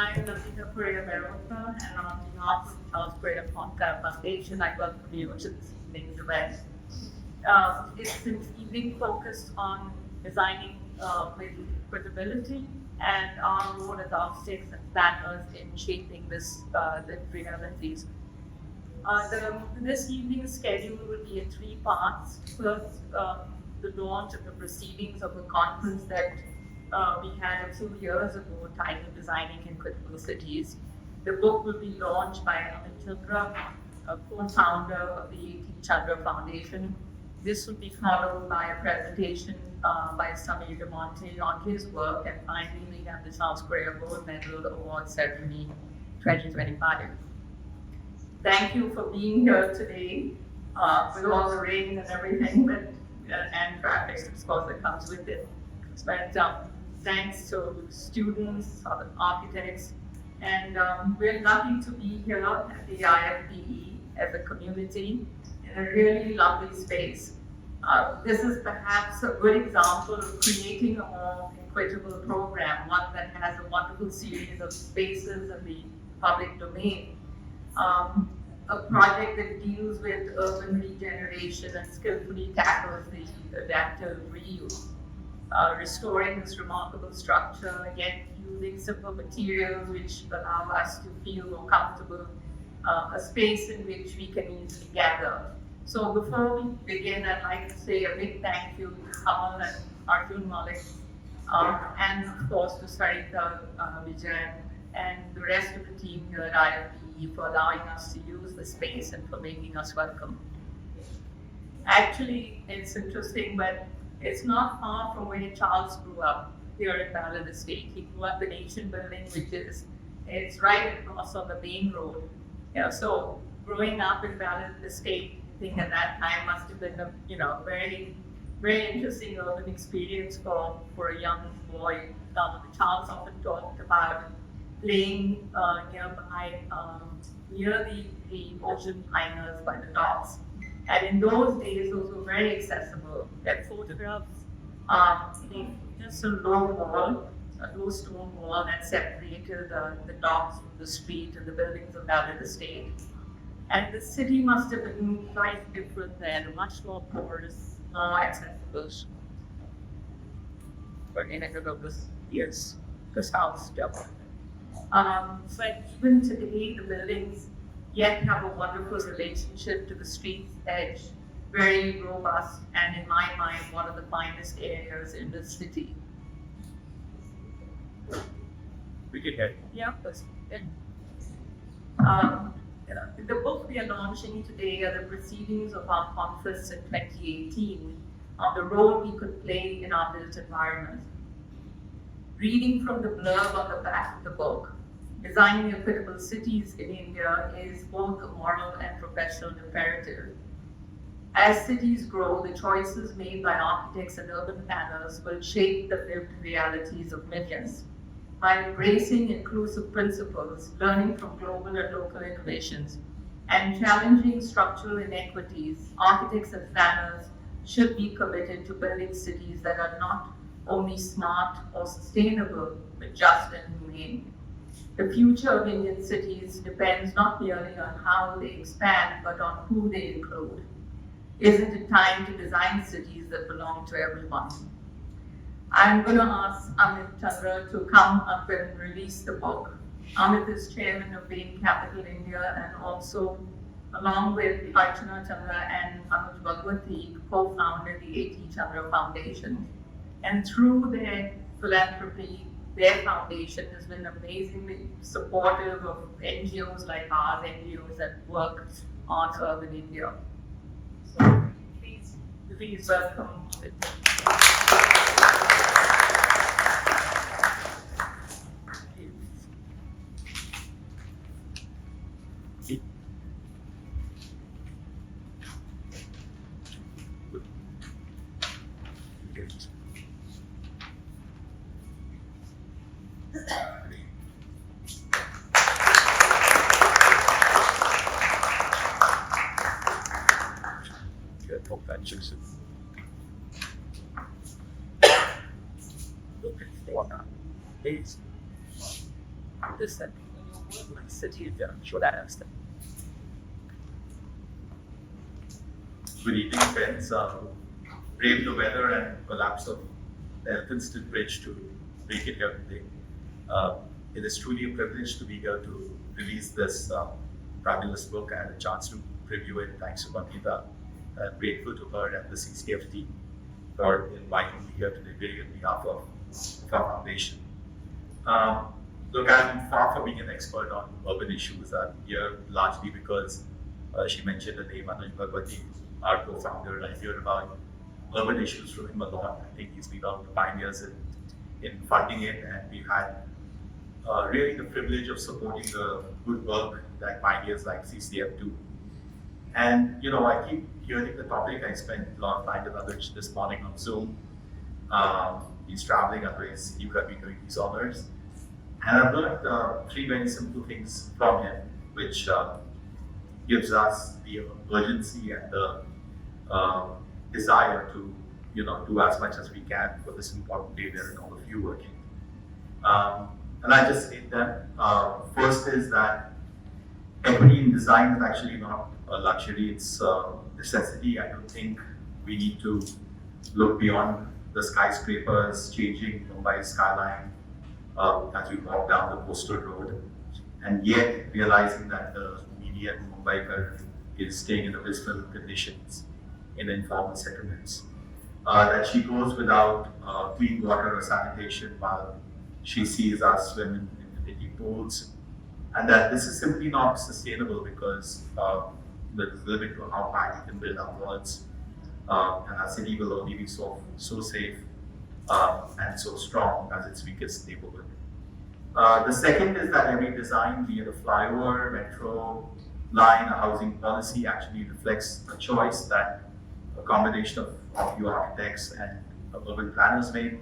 I'm Correa, and on behalf of the Correa Foundation, I welcome you to this evening's event. It's an evening focused on designing with equitability and our role as architects and planners in shaping the realities. This evening's schedule will be in three parts. First, the launch of the proceedings of a conference that we had a few years ago titled Designing Equitable Cities. The book will be launched by Amit Chandra, a co-founder of the A.T.E.Chandra Foundation. This will be followed by a presentation by Samir D'Monte on his work, and finally we have the Correa Gold Medal Award Ceremony 2025. Thank you for being here today with all the rain and everything, and traffic, of course, that comes with it. But thanks to students, architects, and we're lucky to be here at the IFBE as a community in a really lovely space. This is perhaps a good example of creating a more equitable program, one that has a wonderful series of spaces in the public domain. A project that deals with urban regeneration and skillfully tackles the adaptive reuse, restoring this remarkable structure, again using simple materials which allow us to feel more comfortable, a space in which we can easily gather. So before we begin, I'd like to say a big thank you to Kamal and Arjun Malik, and of course to Sarita Vijay and the rest of the team here at IFBE for allowing us to use the space and for making us welcome. Actually, it's interesting, but it's not far from where Charles grew up here in Ballard Estate. He grew up in Asian Building, it's right across on the Bain Road. Yeah, so growing up in Ballard Estate, I think at that time must have been a very, very interesting urban experience for a young boy. Charles often talked about playing near the ocean liners by the docks. And in those days, those were very accessible. That photographs, just a low stone wall that separated the docks from the street and the buildings of Ballard Estate. And the city must have been quite different then, much more porous, more accessible. But in those years, the South doubled. But even today, the buildings yet have a wonderful relationship to the street's edge, very robust, and in my mind, one of the finest areas in the city. We could hear you. Yeah, that's good. The book we are launching today are the proceedings of our conference in 2018 on the role we could play in our built environment. Reading from the blurb on the back of the book, Designing Equitable Cities in India is both a moral and professional imperative. As cities grow, the choices made by architects and urban planners will shape the lived realities of millions. By embracing inclusive principles, learning from global and local innovations, and challenging structural inequities, architects and planners should be committed to building cities that are not only smart or sustainable, but just and humane. The future of Indian cities depends not merely on how they expand, but on who they include. Isn't it time to design cities that belong to everyone? I'm going to ask Amit Chandra to come up and release the book. Amit is chairman of Bain Capital India and also, along with A.T.E.Chandra and Anuj Bhagwati, co-founded the A.T.E.Chandra Foundation. And through their philanthropy, their foundation has been amazingly supportive of NGOs like ours, NGOs that work on urban India. So please welcome. this and my city, yeah, sure that answer. Good evening, friends. Brave the weather and collapse of the Elphinstone Bridge to make it here today. It is truly a privilege to be here to release this fabulous book. I had a chance to preview it. Thanks to Bangita. I'm grateful to her and the CCF team for inviting me here today, really on behalf of our foundation. Look, I'm far from being an expert on urban issues. I'm here largely because she mentioned the name Anuj Bhagwati, our co-founder. I hear about urban issues from him a lot. I think he's been one of the pioneers in funding it, and we've had really the privilege of supporting the good work that pioneers like CCF do. And I keep hearing the topic. I spent a lot of time with Anuj this morning on Zoom. He's traveling, otherwise he could be doing these honors. And I've learned three very simple things from him, which gives us the urgency and the desire to do as much as we can for this important day there and all of you working. And I just state them. First is that equity in design is actually not a luxury, it's a necessity. I don't think we need to look beyond the skyscrapers changing Mumbai skyline as we walk down the coastal road, and yet realizing that the median Mumbaiker is staying in abysmal conditions in informal settlements. That she goes without clean water or sanitation while she sees us swim in infinity pools, and that this is simply not sustainable because there's a limit to how high we can build our walls, and our city will only be so safe and so strong as its weakest neighborhood. The second is that every design, be it a flyover, metro line, a housing policy, actually reflects a choice that a combination of you architects and urban planners made.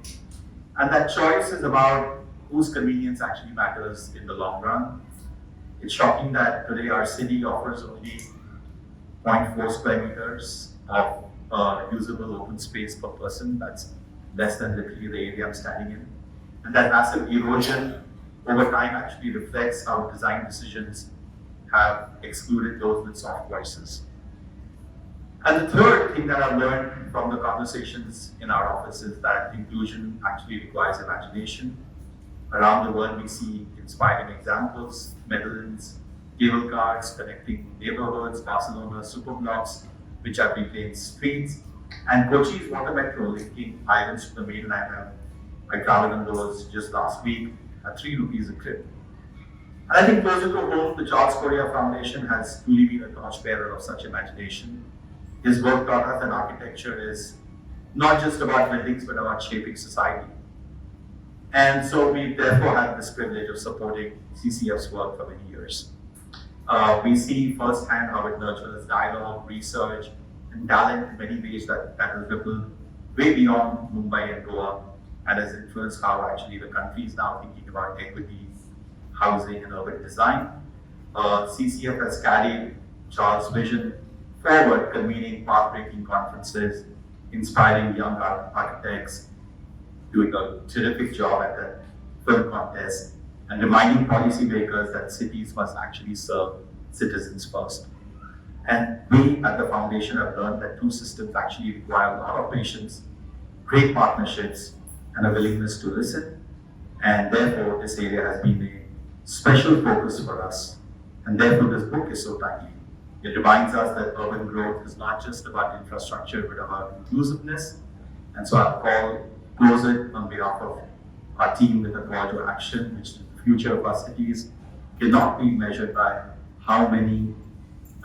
And that choice is about whose convenience actually matters in the long run. It's shocking that today our city offers only 0.4 square meters of usable open space per person. That's less than literally the area I'm standing in. And that massive erosion over time actually reflects how design decisions have excluded those with soft voices. And the third thing that I've learned from the conversations in our office is that inclusion actually requires imagination. Around the world, we see inspiring examples, Netherlands, cable cars connecting neighborhoods, Barcelona superblocks, which have reclaimed streets, and Kochi's water metro linking islands to the mainland. I traveled on those just last week at 3 rupees a trip. And I think closer to home, the Correa Foundation has truly been a torchbearer of such imagination. His work taught us that architecture is not just about buildings, but about shaping society. And so we therefore have this privilege of supporting CCF's work for many years. We see firsthand how it nurtures dialogue, research, and talent in many ways that has rippled way beyond Mumbai and Goa, and has influenced how actually the country is now thinking about equity, housing, and urban design. CCF has carried Charles' vision forward, convening path-breaking conferences, inspiring young architects, doing a terrific job at the film contest, and reminding policymakers that cities must actually serve citizens first. And we at the foundation have learned that two systems actually require a lot of patience, great partnerships, and a willingness to listen. And therefore, this area has been a special focus for us. And therefore, this book is so timely. It reminds us that urban growth is not just about infrastructure, but about inclusiveness. And so I'll close it on behalf of our team with a call to action, which the future of our cities cannot be measured by how many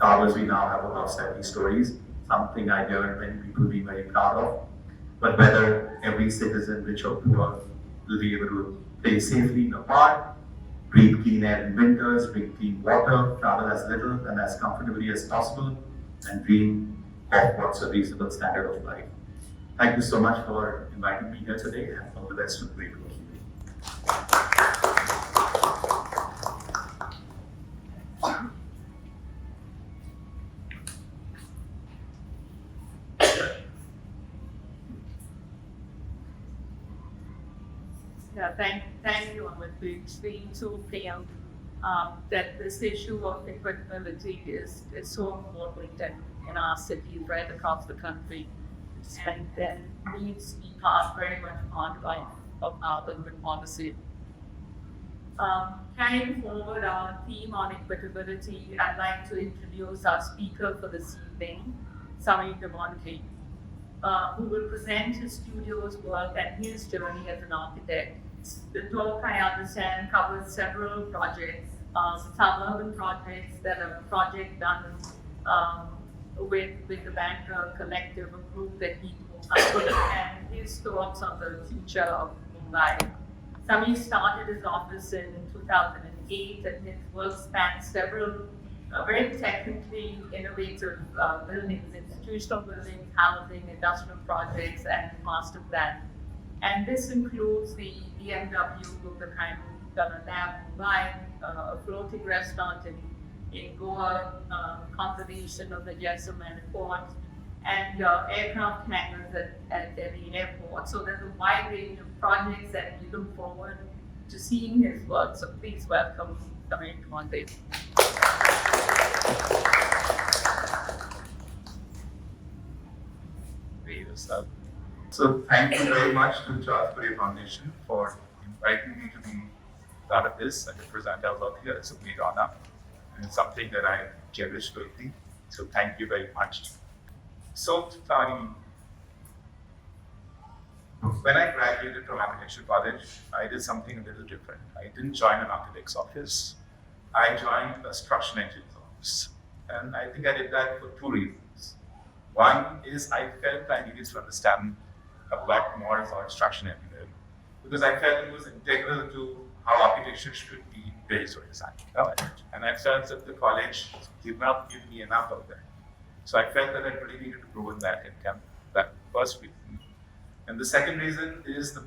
towers we now have above 70 stories, something I hear many people being very proud of, but whether every citizen, rich or poor, will be able to play safely in the park, breathe clean air in winters, drink clean water, travel as little and as comfortably as possible, and dream of what's a reasonable standard of life. Thank you so much for inviting me here today, and all the best to the great work you do. Yeah, thank you, Amit. We seem to feel that this issue of equitability is so important in our cities right across the country, and that needs to be very much part of our urban policy. Carrying forward our theme on equitability, I'd like to introduce our speaker for this evening, Samir D'Monte, who will present his studio's work and his journey as an architect. The talk, I understand, covers several projects, some urban projects that are project done with the banker collective, a group that he co-founded, and his thoughts on the future of Mumbai. Samir started his office in 2008, and his work spans several very technically innovative buildings, institutional buildings, housing, industrial projects, and master plan. And this includes the BMW Guggenheim Lab Mumbai, a floating restaurant in Goa, conservation of the Jessamine Port, and aircraft hangars at Delhi Airport. So there's a wide range of projects, and we look forward to seeing his work. So please welcome Samir D'Monte. So thank you very much to Correa Foundation for inviting me to be part of this and to present our work here. It's a great honor, and it's something that I cherish greatly. So thank you very much. So when I graduated from architecture college, I did something a little different. I didn't join an architect's office. I joined a structural engineer's office. And I think I did that for two reasons. One is I felt I needed to understand a lot more about structural engineering, because I felt it was integral to how architecture should be built or designed. And I felt that the college did not give me enough of that. So I felt that I really needed to grow in that income. That first reason. And the second reason is the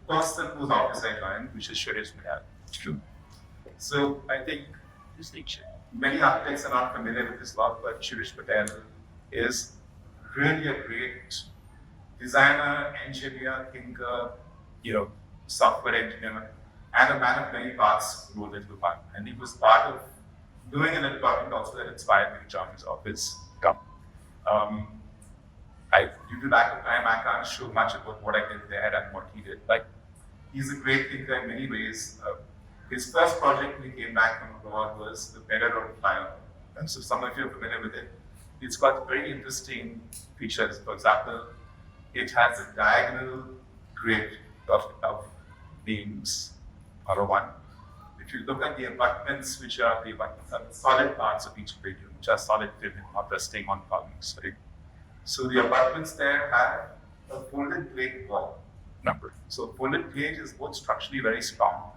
person whose office I joined, which is Suresh Patel. So I think many architects are not familiar with this work, but Suresh Patel is really a great designer, engineer, thinker, software engineer, and a man of many parts rolled into one. And he was part of doing an employment also that inspired me to join his office. Due to lack of time, I can't show much about what I did there and what he did. But he's a great thinker in many ways. His first project when he came back from abroad was the Better Road Flyover. And so some of you are familiar with it. It's got very interesting features. For example, it has a diagonal grid of beams, R1. If you look at the abutments, which are the solid parts of each building, which are solid building, not resting on columns, right? So the abutments there have a folded plate wall number. So folded plate is both structurally very strong,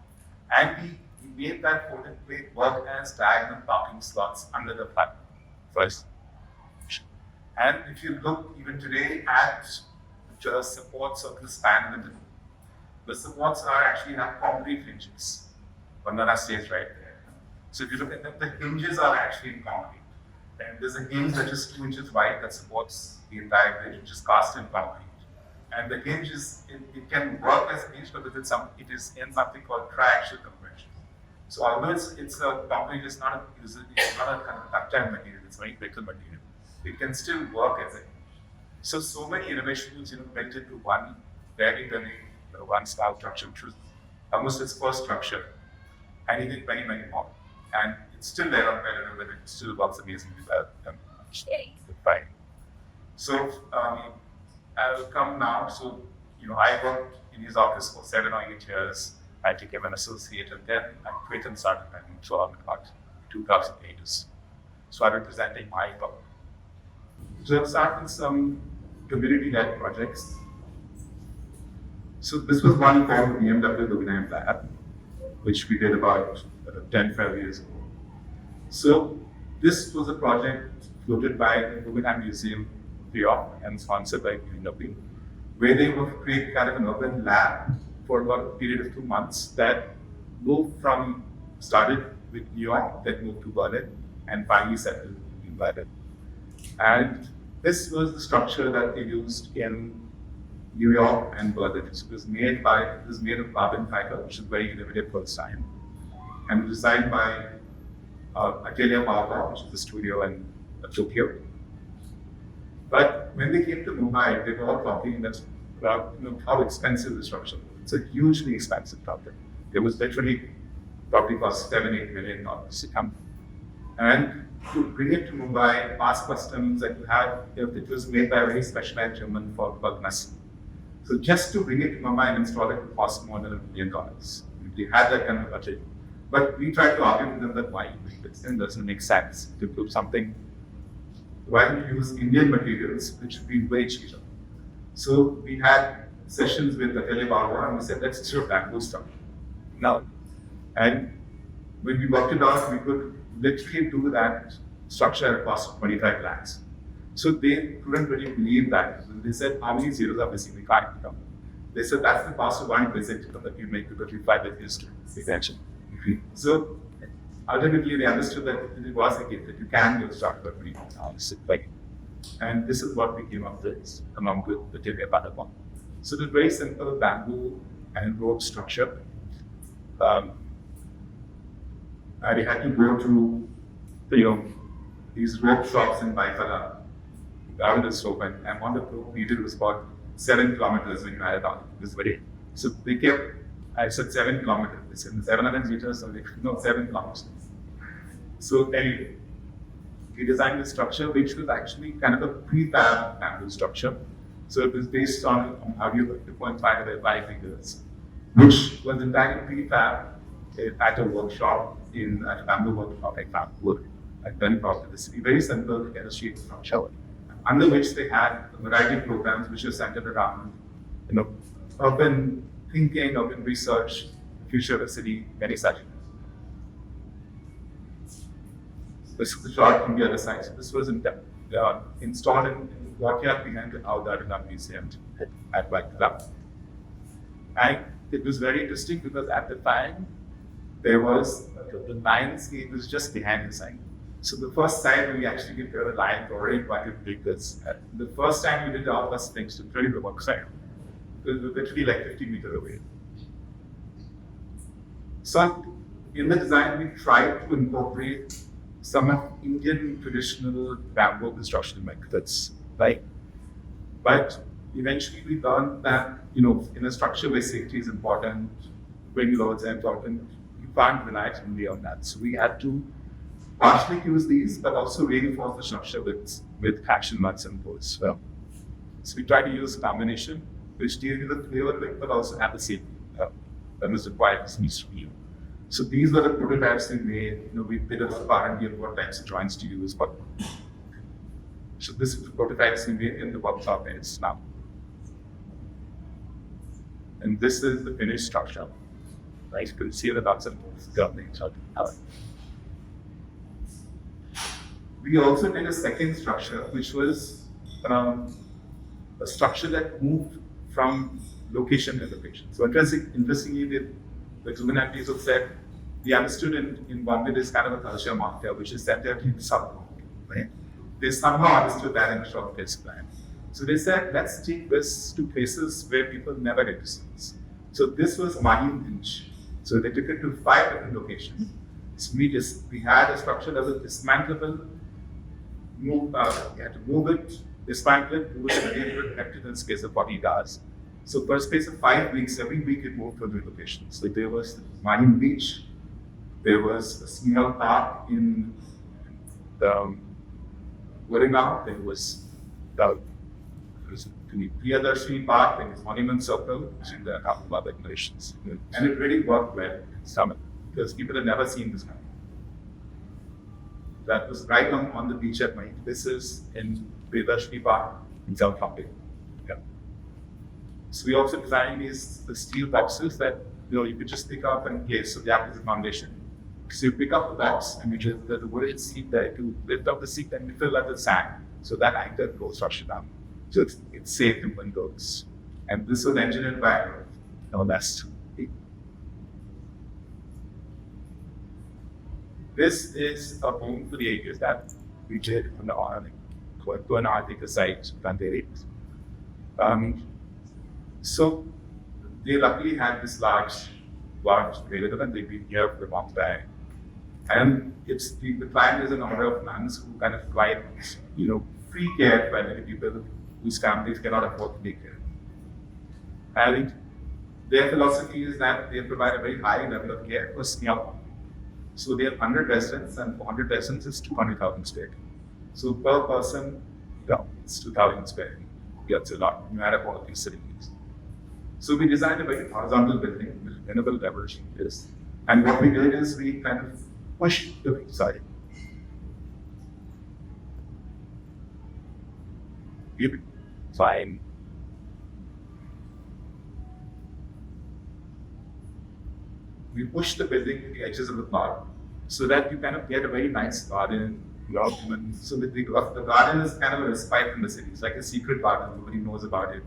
and we made that folded plate work as diagonal parking slots under the platform first. And if you look even today at the supports of the span in the middle, the supports actually have concrete hinges. Bandana stays right there. So if you look at them, the hinges are actually in concrete. And there's a hinge that is 2 inches wide that supports the entire bridge, which is cast in concrete. And the hinge it can work as a hinge, but it is in something called triaxial compression. So although it's a concrete, it's not a kind of ductile material, it's very brittle material. It can still work as a hinge. So many innovations, built into one very, very one-style structure, which was almost its first structure. And he did many, many more. And it's still there on Better, but it still works amazingly well. Fine. So I'll come now. So I worked in his office for 7 or 8 years. I became an associate, and then I quit and started my own firm in about 2008. So I'm representing my firm. So I've started some community-led projects. So this was one called the BMW Guggenheim Lab, which we did about 10, 12 years ago. So this was a project floated by the Guggenheim Museum, New York, and sponsored by BMW, where they were creating kind of an urban lab for about a period of 2 months that started with New York, then moved to Berlin, and finally settled in Berlin. And this was the structure that they used in New York and Berlin. So it was made of carbon fiber, which is very innovative for its time, and designed by A.T.E.Chandra, which is a studio in Tokyo. But when they came to Mumbai, they were all talking about how expensive the structure was. It's a hugely expensive project. It was literally probably cost $7-8 million to come. And to bring it to Mumbai, pass customs, and to have it was made by a very specialized German firm called Nuss. So just to bring it to Mumbai and install it would cost more than $1 million. They had that kind of budget. But we tried to argue with them that why it doesn't make sense to do something. Why don't you use Indian materials, which would be way cheaper? So we had sessions with A.T.E.Chandra and we said, let's do a bamboo structure. Now, and when we worked it out, we could literally do that structure at a cost of 25 lakhs. So they couldn't really believe that. They said, how many zeros are missing? We can't count. They said, that's the cost of one visit that you make because we find it used to extension. So ultimately, they understood that it was a gift, that you can do structure for $20,000. And this is what we came up with, along with the Chairperson. So it's very simple bamboo and rope structure. I had to go to these rope shops in Baifala, gravel this rope, and one of the rope needed was about 7 kilometers when you had it on. It was very, so they kept, I said 7 kilometers. They said 700 meters, so no, 7 kilometers. So anyway, we designed this structure, which was actually kind of a prefab bamboo structure. So it was based on how you look 2.5 by 5 figures, which was entirely prefab at a workshop at a bamboo workshop I found wood at Bain Capital India Advisors. Very simple to get a sheet structure, under which they had a variety of programs which are centered around urban thinking, urban research, future of the city, many such. This is the shot from the other side. So this was installed in the courtyard behind the Al Museum at White Club. And it was very interesting because at the time, there was the lion scene was just behind the sign. So the first time we actually did the lion already wanted to do this. The first time we did all those things to really remote side. It was literally like 50 meters away. So in the design, we tried to incorporate some of Indian traditional bamboo construction methods, right? But eventually we learned that, in a structure where safety is important, wind loads are important, you can't rely only on that. So we had to partially use these, but also reinforce the structure with action muds and bolts. So we try to use a combination which deals with the flavor quick, but also have the safety that was required to be. So these were the prototypes we made. We did a lot of R&D on what types of joints to use. So this is the prototypes we made in the workshop is now. And this is the finished structure. Right? You can see the lots of government. We also did a second structure, which was a structure that moved from location to location. So interestingly, the humanities have said, we understood in Bombay there's kind of a culture mafia, which is centered in the south. Right? They somehow understood that in the short plan. So they said, let's take this to places where people never get to see this. So this was Mahim Beach. So they took it to 5 different locations. So we had a structure that was dismantleable. We had to move it, dismantle it, move it again, protect it in space of 40 hours. So for a space of 5 weeks, every week it moved to new locations. Like there was Mahim Beach, there was a small park in the Gurugram, there was the Priyadarshini Park, there was Monument Circle, which is the couple of nations. And it really worked well in summer because people had never seen this kind. That was right on the beach at night. This is in Priyadarshini Park in South Bombay. Yeah. So we also designed the steel boxes that you could just pick up and place. So the app is a foundation. So you pick up the box and you just the wooden seat there to lift up the seat and you fill out the sand. So that anchor goes structure down. So it's safe in windows. And this was engineered by Nest. This is a home for the ages that we did on the to an Arctic site, Banderi. So they luckily had this large available, and they've been here for a long time. And it's the client is an order of nuns who kind of provide, free care for elderly people whose families cannot afford to take care. And their philosophy is that they provide a very high level of care for small. So they have 100 residents, and for 100 residents is 200,000 square feet. So per person, it's 2,000 square feet. Yeah, it's a lot, no matter what these cities. So we designed a very horizontal building with minimal diversion. And what we did is we kind of pushed the side. Fine. We push the building to the edges of the park so that you kind of get a very nice garden. So that the garden is kind of a respite from the city. It's like a secret garden, nobody knows about it.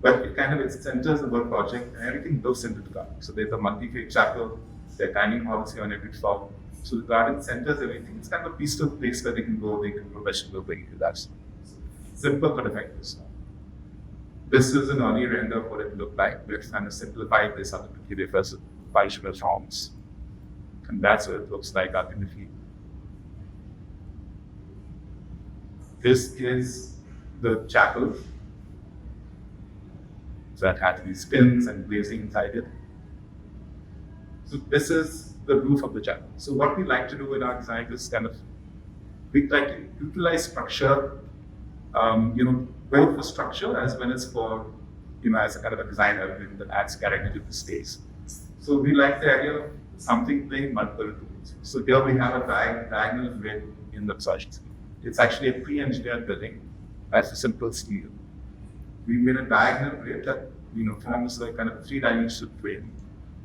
But it centers the whole project, and everything goes into the garden. So there's a multi-faith chapel, there are dining halls here on every floor. So the garden centers everything. It's kind of a peaceful place where they can grow vegetable, bring it to that. Simple but effective. This is an early render of what it looked like. We've kind of simplified this up to give you first functional forms. And that's what it looks like ultimately. This is the chapel that had these pins and glazing inside it. So this is the roof of the chapel. So what we like to do in our design is we like to utilize structure, both for structure as well as for, as a kind of a design element that adds character to the space. So we like the idea of something playing multiple roles. So here we have a diagonal grid in the project. It's actually a pre-engineered building. That's a simple steel. We made a diagonal grid that forms a kind of three-dimensional frame,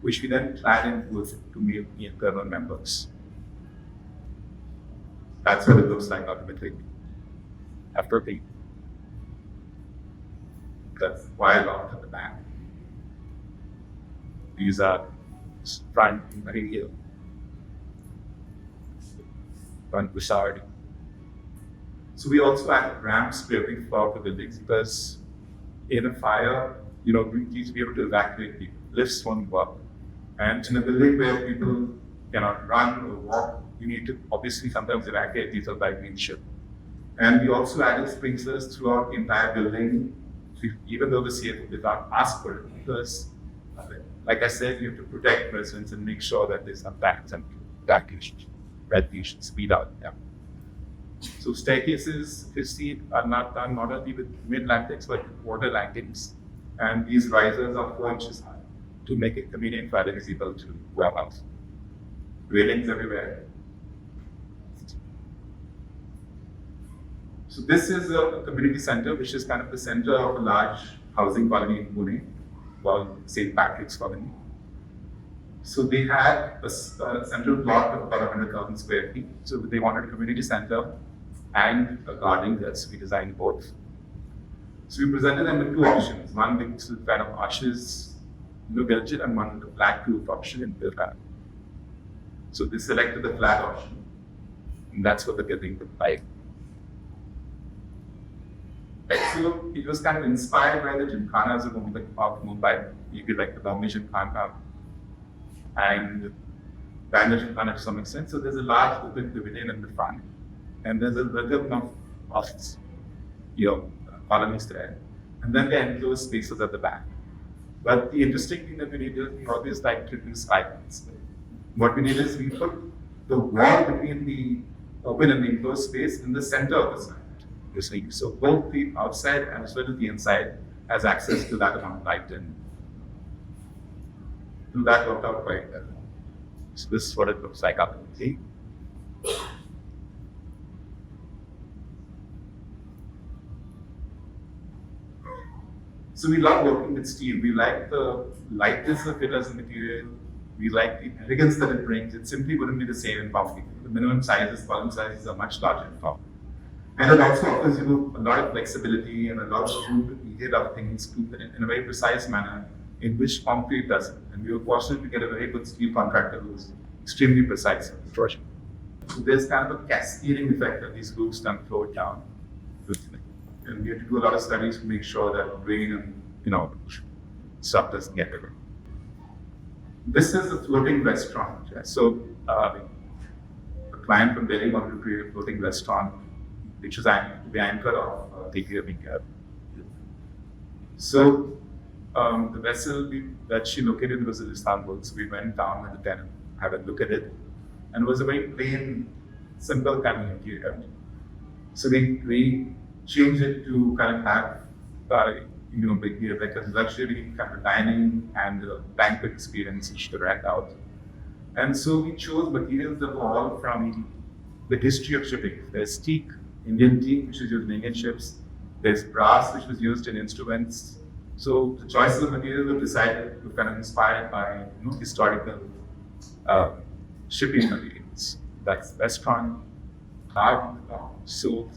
which we then clad in wood to make internal members. That's what it looks like ultimately. After the wire loft at the back. These are front here. Front facade. So we also add ramps to every floor of the buildings because in a fire, we need to be able to evacuate people. Lifts won't work. And in a building where people cannot run or walk, you need to obviously sometimes evacuate people by windshield. And we also added sprinklers throughout the entire building, even though the CFO did not ask for it, because, like I said, you have to protect residents and make sure that there's some backs and evacuation, ventilation, speed out. Yeah. So staircases, you see, are not done not only with mid-lantics, but with water landings. And these risers are 4 inches high to make it convenient for others people to grab out. Railings everywhere. So this is a community center, which is kind of the center of a large housing colony in Pune, called St. Patrick's Colony. So they had a central plot of about 100,000 square feet. So they wanted a community center and a garden there, so we designed both. So we presented them with 2 options, one with kind of arches, built it, and one with a flat roof option in built out. So they selected the flat option, and that's what the building looked like. So it was kind of inspired by the Gymkhanas of Mumbai. You could like the Bombay Gymkhana and Bangalore Gymkhana to some extent. So there's a large open pavilion in the front, and there's a rhythm of office, colonies there, and then the enclosed spaces at the back. But the interesting thing that we did is we always like to do skylines. What we did is we put the wall between the open and the enclosed space in the center of the site. So both the outside as well as the inside has access to that amount of light, and that worked out quite well. So this is what it looks like up in the So we love working with steel. We like the lightness of it as a material. We like the elegance that it brings. It simply wouldn't be the same in concrete. The minimum sizes, column sizes are much larger in concrete. And it also offers a lot of flexibility and a lot of room to detail other things in a very precise manner in which concrete doesn't. And we were fortunate to get a very good steel contractor who was extremely precise in the project. So there's kind of a cascading effect that these roofs can flow down. And we had to do a lot of studies to make sure that rain and stuff doesn't get bigger. This is a floating restaurant. So a client from Delhi wanted to create a floating restaurant, which is the anchor of the Bain Capital. So the vessel that she located was in Istanbul. So we went down with the tenant, had a look at it, and it was a very plain, simple kind of interior. So we changed it to kind of have, like a luxury kind of dining and a banquet experience which to rent out. And so we chose materials that were all from the history of shipping. There's teak, Indian teak, which is used in Indian ships. There's brass, which was used in instruments. So the choices of materials were decided to kind of inspired by historical shipping materials. That's restaurant, art, so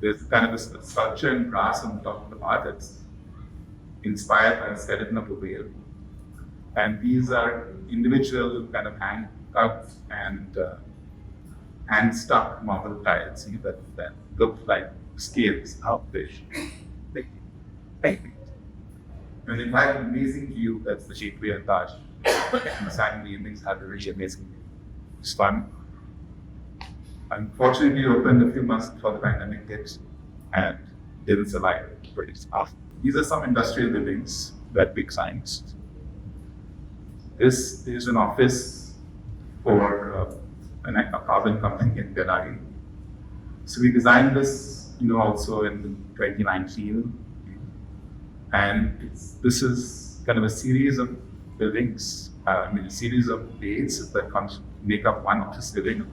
there's kind of a sculpture in brass on the top of the bar that's inspired by the skeleton of a whale. And these are individual kind of hand-cut and hand-stuck marble tiles that look like scales of fish. And it had an amazing view. That's the Gateway and Taj. And the Saturday evenings had a really amazing view. It was fun. Unfortunately, it opened a few months before the pandemic hit and didn't survive. But it's off. These are some industrial buildings that big signs. This is an office for a carbon company in Delhi. So we designed this, also in 2019. And this is kind of a series of buildings, a series of bays that make up one office building.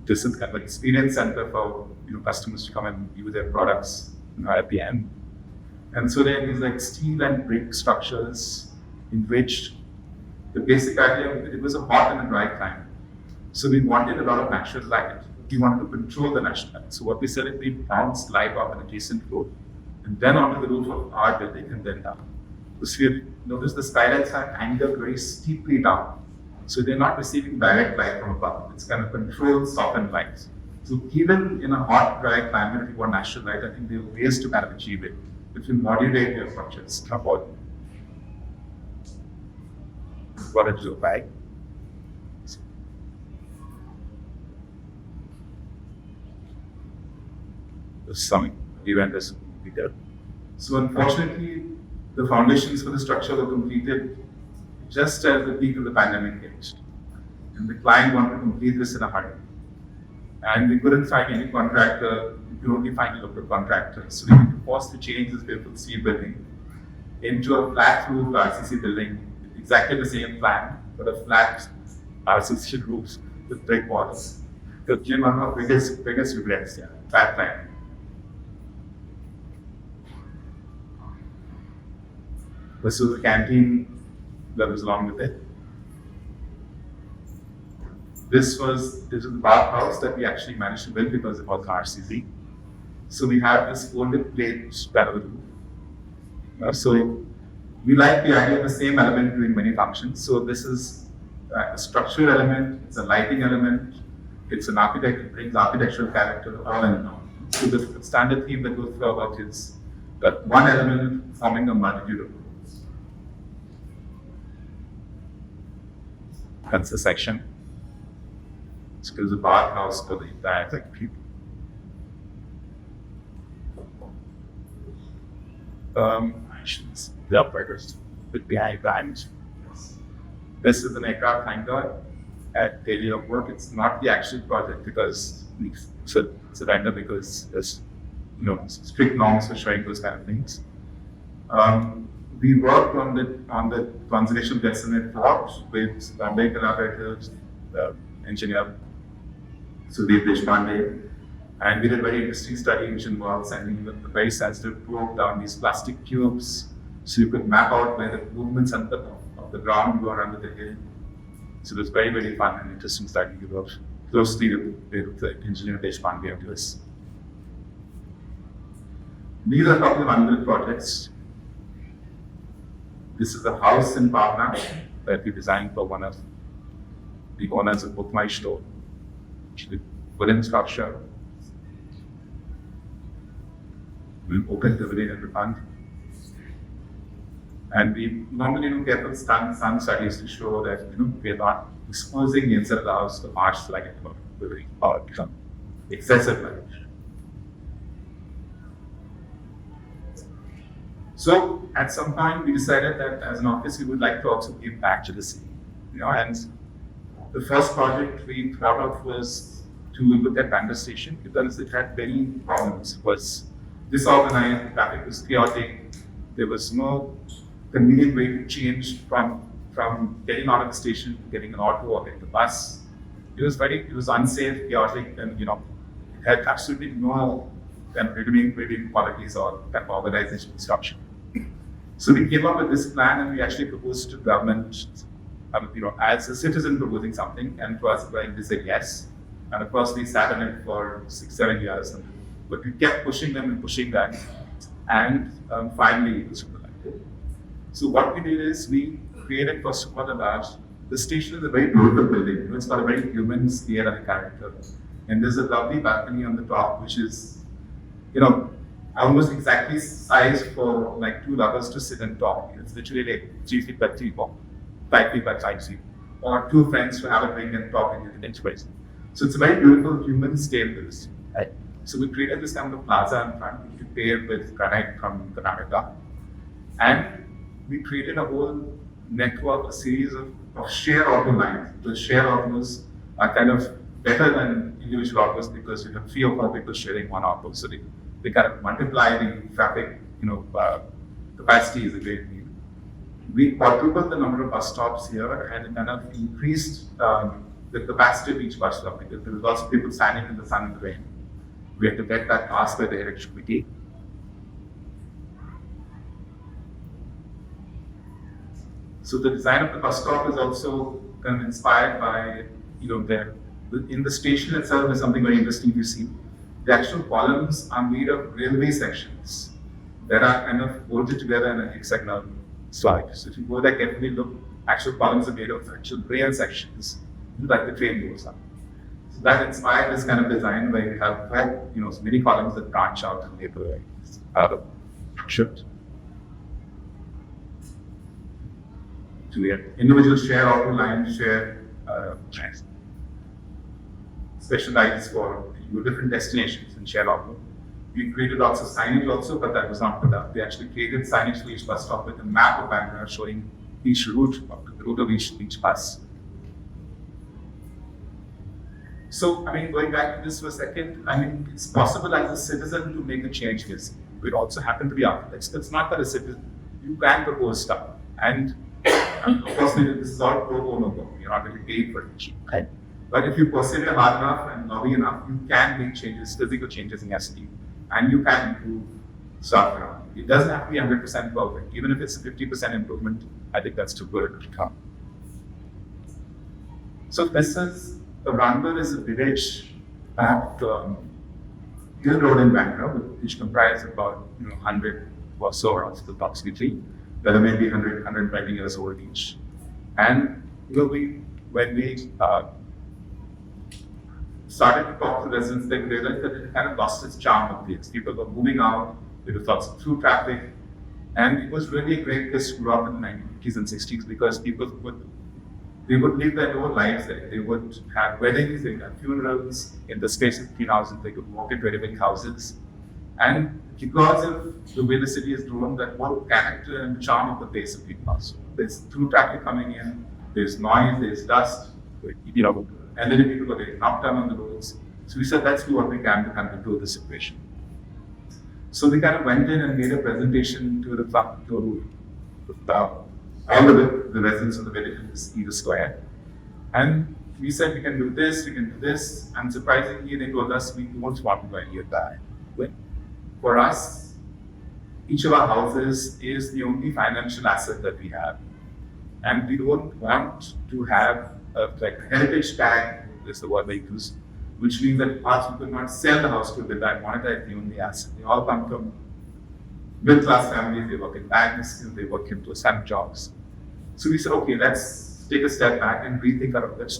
This is kind of an experience center for customers to come and view their products at the end. And so there are these like steel and brick structures in which the basic idea of it was a hot and a dry climate. So we wanted a lot of natural light. We wanted to control the natural light. So what we said is we bounced light off an adjacent floor and then onto the roof of our building and then down. So you notice the skylights are angled very steeply down. So they're not receiving direct light from above. It's kind of controlled, softened light. So even in a hot, dry climate, if you want natural light, I think there are ways to kind of achieve it. If you modulate your structures, about what it looks like. Some event is completed. So unfortunately, the foundations for the structure were completed just as the peak of the pandemic hit. And the client wanted to complete this in a hurry. And we couldn't find any contractor, we could only find a local contractor. So we were forced to change this beautiful steel building into a flat roof RCC building, exactly the same plan, but a flat RCC roof with brick walls. So one of our biggest regrets, that plan. This was the canteen that was along with it. This was the bathhouse that we actually managed to build because it was RCC. So we have this folded plate parallel roof. So we like the idea of the same element doing many functions. So this is a structural element, it's a lighting element, it's an architect, it brings architectural character all in all. So the standard theme that goes through our work is that one element forming a multitude of rooms. That's the section. It's because the bathhouse for the entire thing. The operators with behind times. This is an aircraft hangar at Delhi Airport. It's not the actual project because it's a vendor because there's strict norms for showing those kind of things. We worked on the conservation of Jaisalmer Fort with Bombay collaborators, engineer A.T.E.Chandra Foundation, and we did a very interesting study which involved sending the very sensitive probe down these plastic tubes so you could map out where the movements of the ground were under the hill. So it was very, very fun and interesting study. We worked closely with the engineer A.T.E.Chandra Foundation on this. These are a couple of unbuilt projects. This is a house in Pavna that we designed for one of the owners of Book My Store. The wooden structure. We opened the building at the front. And we normally do careful sun studies to show that we are not exposing the inside of the house to harsh light or excessive light. So at some point we decided that as an office we would like to also give back to the city. And the first project we thought of was to look at Bandra Station because it had many problems. It was disorganized, traffic was chaotic, there was no convenient way to change from getting out of the station to getting an auto or getting a bus. It was unsafe, chaotic, and it had absolutely no kind of redeeming qualities or kind of organization structure. So we came up with this plan and we actually proposed to government, as a citizen proposing something, and to us they said yes. And of course we sat on it for 6-7 years, but we kept pushing them and pushing that, and finally it was implemented. So what we did is we created first of all the station is a very beautiful building. It's got a very human scale and character, and there's a lovely balcony on the top, which is almost exactly sized for like two lovers to sit and talk. It's literally like 3 feet by 3 feet, 5 feet by 5 feet, or two friends to have a drink and talk in the space. So it's a very beautiful human scale business. Right. So we created this kind of plaza in front, which we paired with granite from Karnataka, and we created a whole network, a series of share auto lines. The share autos are kind of better than individual autos because you have 3 or 4 people sharing one auto. So they kind of multiply the traffic, capacity is a great deal. We quadrupled the number of bus stops here and kind of increased the capacity of each bus stop because there was lots of people standing in the sun and the rain. We had to get that passed by the electricity. So the design of the bus stop is also kind of inspired by, in the station itself is something very interesting to see. The actual columns are made of railway sections that are kind of bolted together in a hexagonal slide. So if you go there carefully, look, actual columns are made of actual rail sections, like the train goes up. So that inspired this kind of design where you have many columns that branch out and label out of shift. So we have individual share auto lines, share specialized for different destinations in share auto. We created lots of signage also, but that was not enough. We actually created signage for each bus stop with a map of Bandra showing each route, the route of each bus. So, going back to this for a second, it's possible as a citizen to make a change here. We also happen to be architects. It's not that a citizen, you can propose stuff. And of course, this is all pro bono. You're not going to be paid for it. Right. But if you persevere hard enough and lobby enough, you can make changes, physical changes in your city, and you can improve stuff around. It doesn't have to be 100% perfect. Even if it's a 50% improvement, I think that's too good. So this is, Ranbir is a village at Hill Road in Bandra, which comprises about 100 or so, or approximately. There may be 120 years old each. And when we started to talk to residents, they realized that it kind of lost its charm of place. People were moving out, there was lots of through traffic, and it was really a great place to grow up in the 1950s and 60s because people would live their own lives there. They would have weddings, they would have funerals in the space of 3 houses. They could walk into very big houses. And because of the way the city has grown, that whole character and charm of the place of people also. There's through traffic coming in, there's noise, there's dust, and then people are getting knocked down on the roads. So we said, let's do what we can to kind of improve the situation. So we kind of went in and made a presentation to all the residents of the village in this Eagle Square. And we said, we can do this, and surprisingly, they told us we don't want to go any of that. For us, each of our houses is the only financial asset that we have. And we don't want to have a heritage tag, is the word they use, which means that parts people not sell the house to build and monetize the only asset. They all come from middle-class families, they work in banks, they work into some jobs. So we said, okay, let's take a step back and rethink our approach.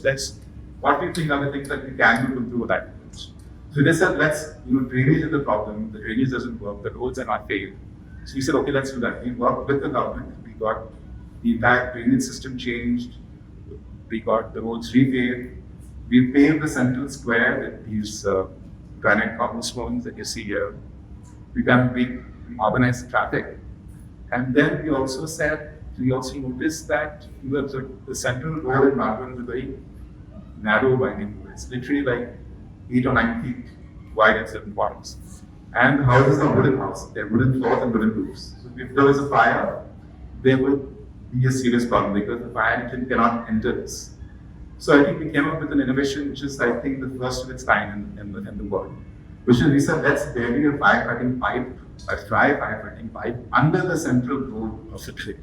What we think are the things that we can do to improve that approach. So they said, drainage is the problem, the drainage doesn't work, the roads are not paved. So we said, okay, let's do that. We worked with the government, we got the entire drainage system changed. We got the roads repaved. We paved the central square with these granite cobblestones that you see here. We organized the traffic. And then we also noticed that the central road in Melbourne is a very narrow winding road. It's literally like 8 or 9 feet wide at certain points. And the houses are wooden houses. They're wooden floors and wooden roofs. So if there was a fire, there would be a serious problem because the fire engine cannot enter this. So I think we came up with an innovation which is, I think, the first of its kind in the world. Which is, we said, let's bury a firefighting pipe, a dry firefighting pipe, under the central road of the bridge.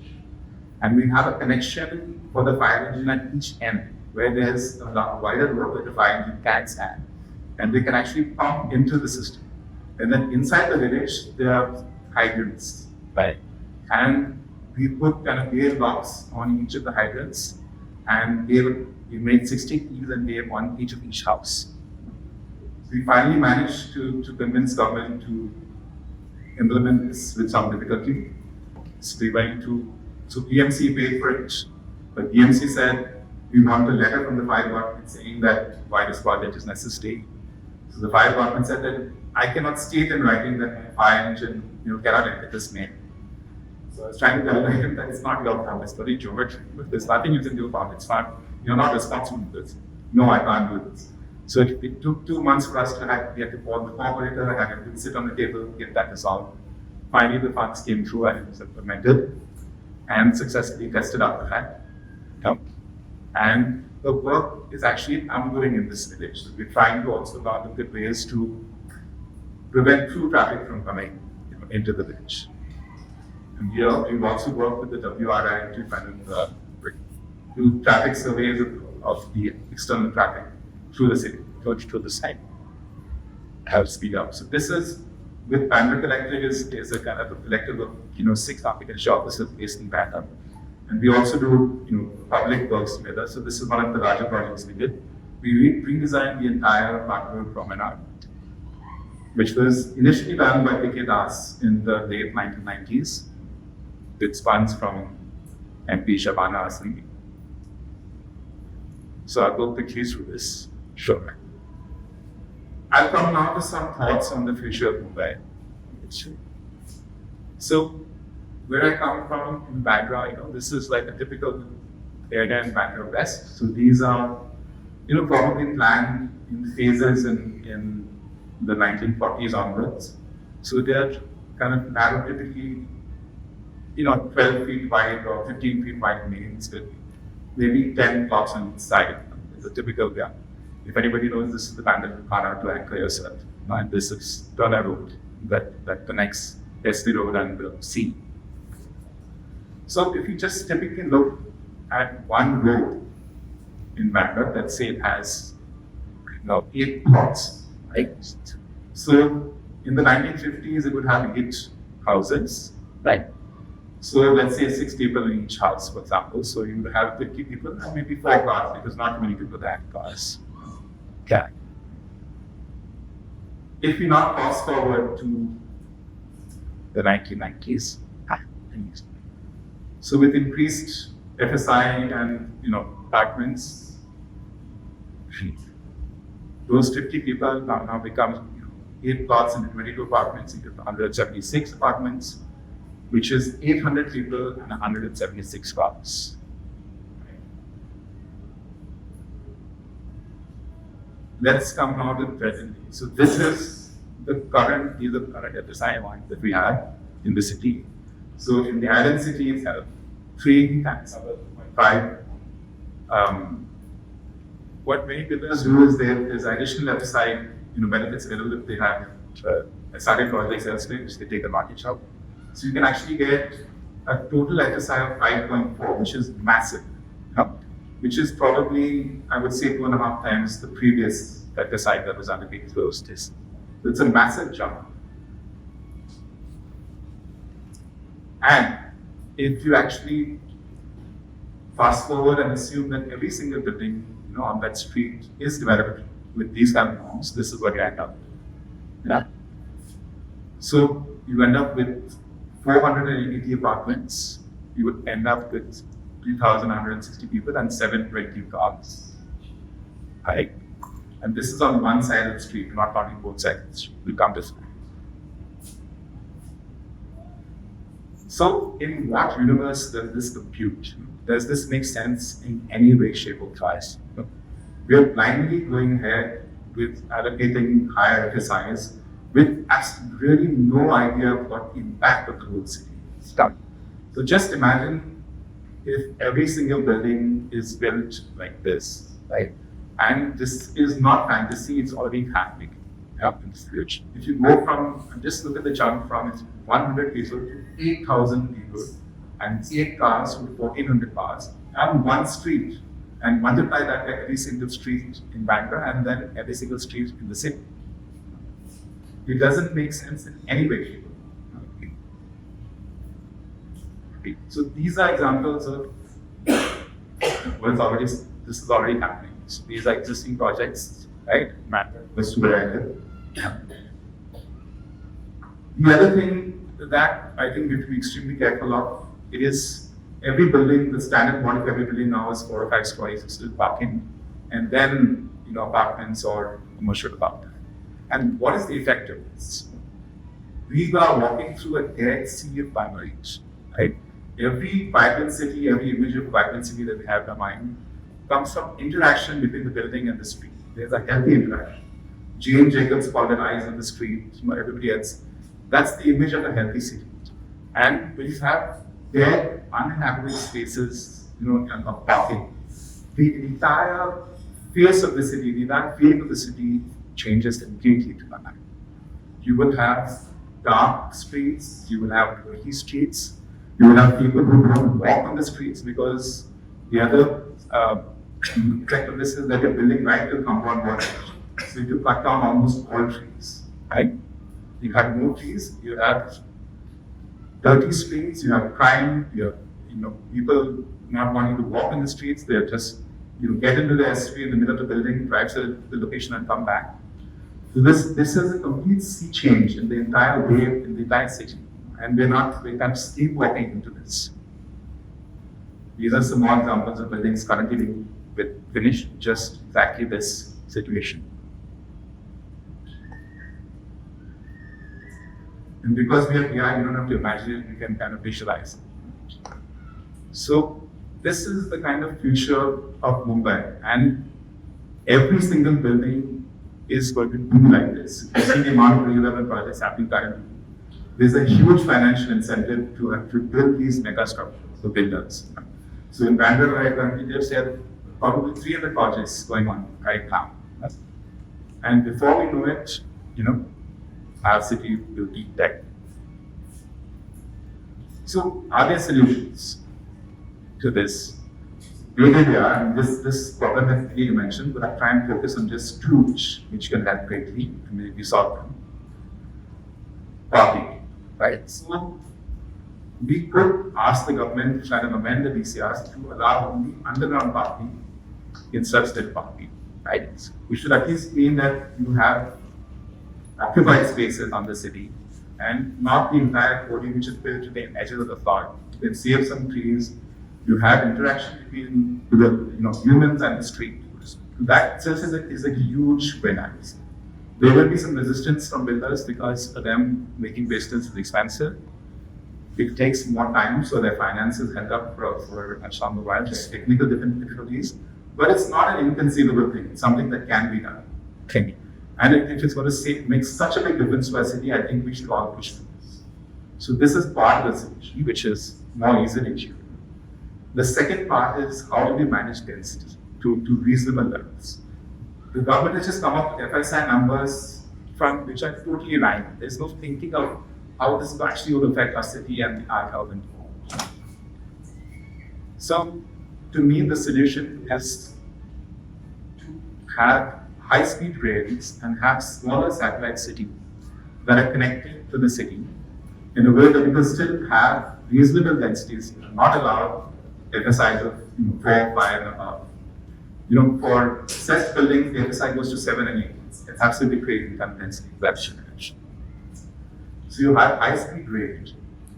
And we have a connection for the fire engine at each end, where there's a wider road that the fire engine can stand. And they can actually pump into the system. And then inside the village, there are hydrants. Right. And we put kind of gear blocks on each of the hydrants, and we made 60 keys and gave on each of each house. We finally managed to convince government to implement this with some difficulty. So BMC paid for it, but BMC said, we want a letter from the fire department saying that why this project is necessary. So the fire department said that I cannot state in writing that my fire engine cannot enter this name. So I was trying to tell him that it's not your problem, it's very geometry. There's nothing you can do about it. It's not, you're not responsible for this. No, I can't do this. So it took 2 months for us we had to call the operator, I had to sit on the table, get that resolved. Finally, the funds came through and it was implemented and successfully tested out the fact. And the work is actually ongoing in this village. So we're trying to also look at ways to prevent through traffic from coming into the village. And here we've also worked with the WRI to kind of do traffic surveys of the external traffic through the city, through the site. Help speed up. So this is with Bandra Collective is a kind of a collective of 6 architecture offices based in Bandra. And we also do public works together. So this is one of the larger projects we did. We redesigned the entire Bandra promenade, which was initially done by P.K. Das in the late 1990s, with funds from MP Shabana Asli. So I'll go quickly through this. Sure. I'll come now to some thoughts on the future of Mumbai. So, where I come from in Bandra, this is like a typical area in Bandra West. So these are, probably planned in phases in the 1940s onwards. So they're kind of narrow, typically, 12 feet wide or 15 feet wide lanes with maybe 10 blocks on each side. It's a typical, If anybody knows, this is the Bandra Khana to anchor yourself. And this is Turner Road that connects Esty Road and the sea. So if you just typically look at one road in Bandra, let's say it has 8 plots, right? So in the 1950s, it would have 8 houses, right? So let's say 6 people in each house, for example. So you would have 50 people and maybe 4 cars because not many people have cars. Okay. If we now fast forward to The 1990s. so with increased FSI and apartments, those 50 people now become 8 plots into 22 apartments into 176 apartments, which is 800 people and 176 cars. Let's come now to the present day. So these are the current FSI lines that we have in the city. So in the island city itself, 3 times 5. What many builders do is there's additional FSI benefits available if they have started projects elsewhere, which they take advantage of. So you can actually get a total FSI of 5.4, which is massive. Which is probably, I would say, 2.5 times the previous FSI that was undertaken those days. It's a massive jump. And if you actually fast forward and assume that every single building on that street is developed with these kind of norms, this is what you end up with. Yeah. So you end up with 480 apartments you would end up with 3,160 people and 720 cars. Right? And this is on one side of the street, not counting both sides of the street. We'll come to this. So, in what universe does this compute? Does this make sense in any way, shape, or size? We are blindly going ahead with allocating higher FSIs with really no idea of what the impact of the whole city is. So just imagine if every single building is built like this, right? And this is not fantasy, it's already happening up in the future. If you go from, just look at the jump from 100 people to 8,000 people and 8 cars to 1,400 cars and one street, and multiply that by every single street in Bangalore and then every single street in the city. It doesn't make sense in any way. Okay. So these are examples of this is already happening. So these are existing projects, right? With super. The other thing that I think we have to be extremely careful of, it is every building, the standard model of every building now is 4 or 5 stories of still parking, and then apartments or commercial above that. And what is the effect of this? We are walking through a direct sea of primaries, right? Every vibrant city, every image of vibrant city that we have in our mind comes from interaction between the building and the street. There's a healthy interaction. Jane Jacobs called it eyes on the street, everybody else. That's the image of a healthy city. And when you have dead, uninhabited spaces, of parking, the entire face of the city, the entire feel of the city changes completely to that. You will have dark streets, you will have dirty streets, you will have people who don't walk on the streets because the other effect of this is that you're building right to compound wall. So you cut down almost all trees, right? You have no trees, you have dirty streets, you have crime, you have people not wanting to walk in the streets, they're just get into the SUV in the middle of the building, drive to the location and come back. So this is a complete sea change in the entire way, in the entire city. And we're kind of sleepwalking into this. These are some more examples of buildings currently being finished, just exactly this situation. And because we have AI, you don't have to imagine it, you can kind of visualize it. So this is the kind of future of Mumbai, and every single building is going to be like this. You see the amount of redevelopment projects happening currently. There's a huge financial incentive to build these mega structures for builders. So in Bangalore, right currently, they've said probably 300 projects going on right now. And before we know it, our city will be dead. So are there solutions to this? Maybe there are, and this problem has three dimensions, but I'll try and focus on just two which can help greatly and maybe solve them. Parking, right? So we could ask the government to try and amend the DCRs to allow only underground parking instead of still parking, right? We should at least mean that you have occupied spaces on the city and not the entire coding which is built to the edges of the plot. You can save some trees. You have interaction between the humans and the street. That itself is a huge win. There will be some resistance from builders because for them making business is expensive. It takes more time, so their finances held up for a long while, just technical difficulties. But it's not an inconceivable thing. It's something that can be done. Okay. And if it's going to make such a big difference to our city, I think we should all push for this. So this is part of the solution, which is more easily achieved. The second part is how do we manage density to reasonable levels. The government has just come up with FSI numbers from which are totally aligned. There's no thinking of how this actually will affect our city and our urban. So to me, the solution is to have high-speed rails and have smaller satellite cities that are connected to the city in a way that we can still have reasonable densities, not allow FSIs of 4, 5, and above. For set buildings, the FSI goes to 7 and 8. It's absolutely crazy in terms of density. So you have high-speed rail,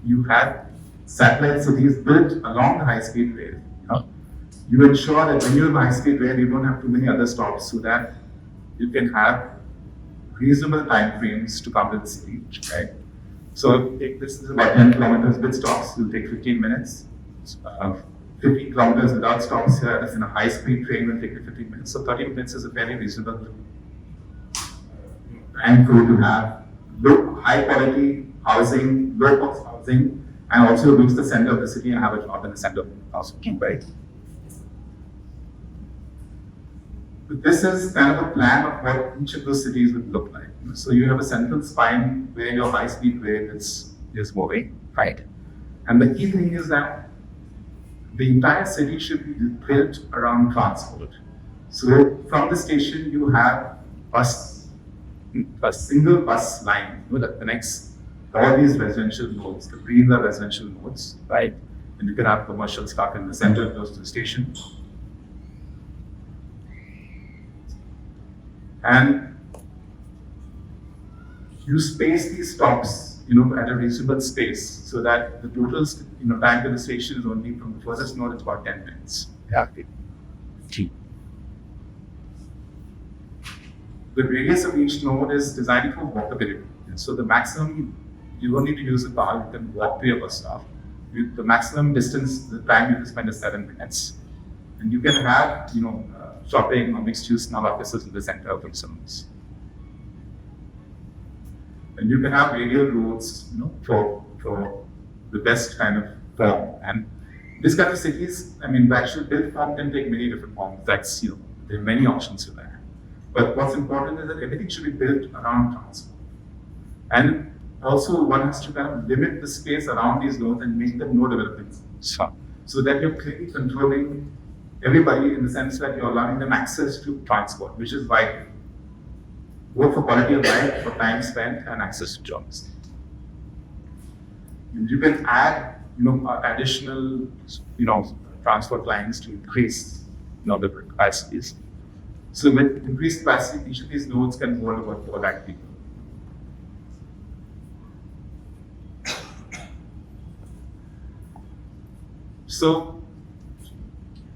you have satellite cities built along the high-speed rail. You ensure that when you're on the high-speed rail, you don't have too many other stops, so that you can have reasonable time frames to come to the city, right? So if this is about 10 kilometers with stops, it will take 15 minutes. 15 kilometers without stops here, as in a high-speed train will take you 15 minutes. So 30 minutes is a very reasonable time for you to have high-quality housing, low-cost housing, and also reach the center of the city and have a job in the center of Mumbai. This is kind of a plan of what each of those cities would look like. So you have a central spine where your high-speed rail is moving, right? And the key thing is that the entire city should be built around transport. So from the station, you have a single bus line that connects all these residential nodes. The green are residential nodes, right? And you can have commercial stuff in the center close to the station. And you space these stops, at a reasonable space, so that the total, time to the station is only from the furthest node, it's about 10 minutes. Yeah. The radius of each node is designed for walkability. So the maximum, you don't need to use a car, you can walk to your bus stop. The maximum distance, the time you can spend is 7 minutes. And you can have, shopping or mixed-use now offices in the center of themselves. And you can have radial roads, for the best kind of form. And this kind of cities, the actual built form can take many different forms. That's, there are many options for that. But what's important is that everything should be built around transport. And also one has to kind of limit the space around these nodes and make them node development. So that you're clearly controlling everybody in the sense that you're allowing them access to transport, which is vital. Both for quality of life, for time spent, and access to jobs. And you can add, additional, transport lines to increase, the capacities. So with increased capacity, each of these nodes can hold about 4 lakh people. So,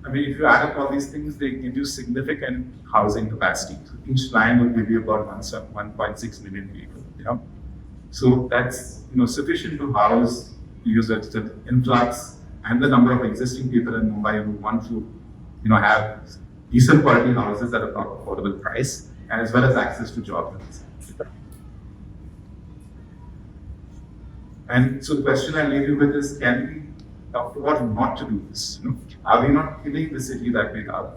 if you add up all these things, they give you significant housing capacity. So each line will give you about 1.6 million people. So that's sufficient to house users, the influx and the number of existing people in Mumbai who want to have decent quality houses at a affordable price, and as well as access to jobs. And so the question I leave you with is, can we afford not to do this? Are we not killing the city that we love?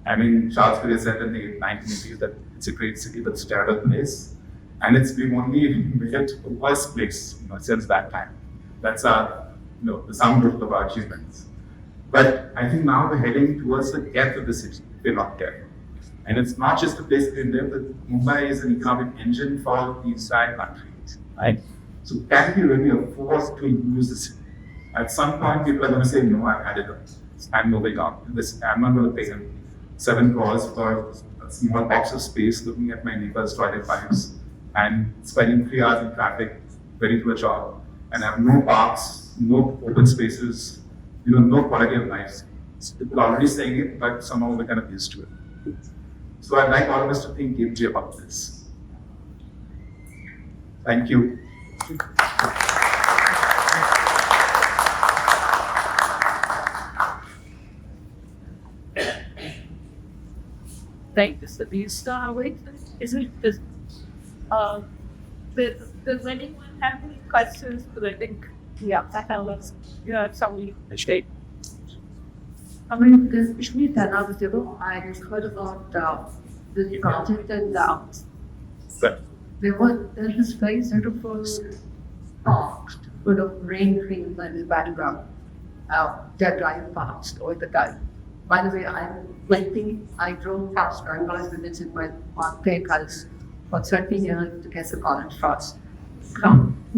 Charles Correa said in the 1980s that it's a great city, but it's a terrible place. And we've only made it a worse place, since that time. That's our, the sum total of our achievements. But I think now we're heading towards the death of the city, if we're not careful. And it's not just a place we live, but Mumbai is an economic engine for the entire country. Right? So can we really afford to lose the city? At some point, people are going to say, no, I've had it. I'm moving on. I'm not going to pay them 7 crores for a small box of space looking at my neighbor's toilet pipes and spending 3 hours in traffic ready to a job and have no parks, no open spaces, no quality of life. People are already saying it, but somehow we're kind of used to it. So I'd like all of us to think deeply about this. Thank you. Thank you, Samir. Wait, does anyone have any questions? Because I think, you have somebody to state. Because usually then I was I heard about the project and there's this very beautiful park with a rain tree in the background. They're driving past all the time. By the way, I drove past drive-bys visited my pay house for 30 years to get the college first.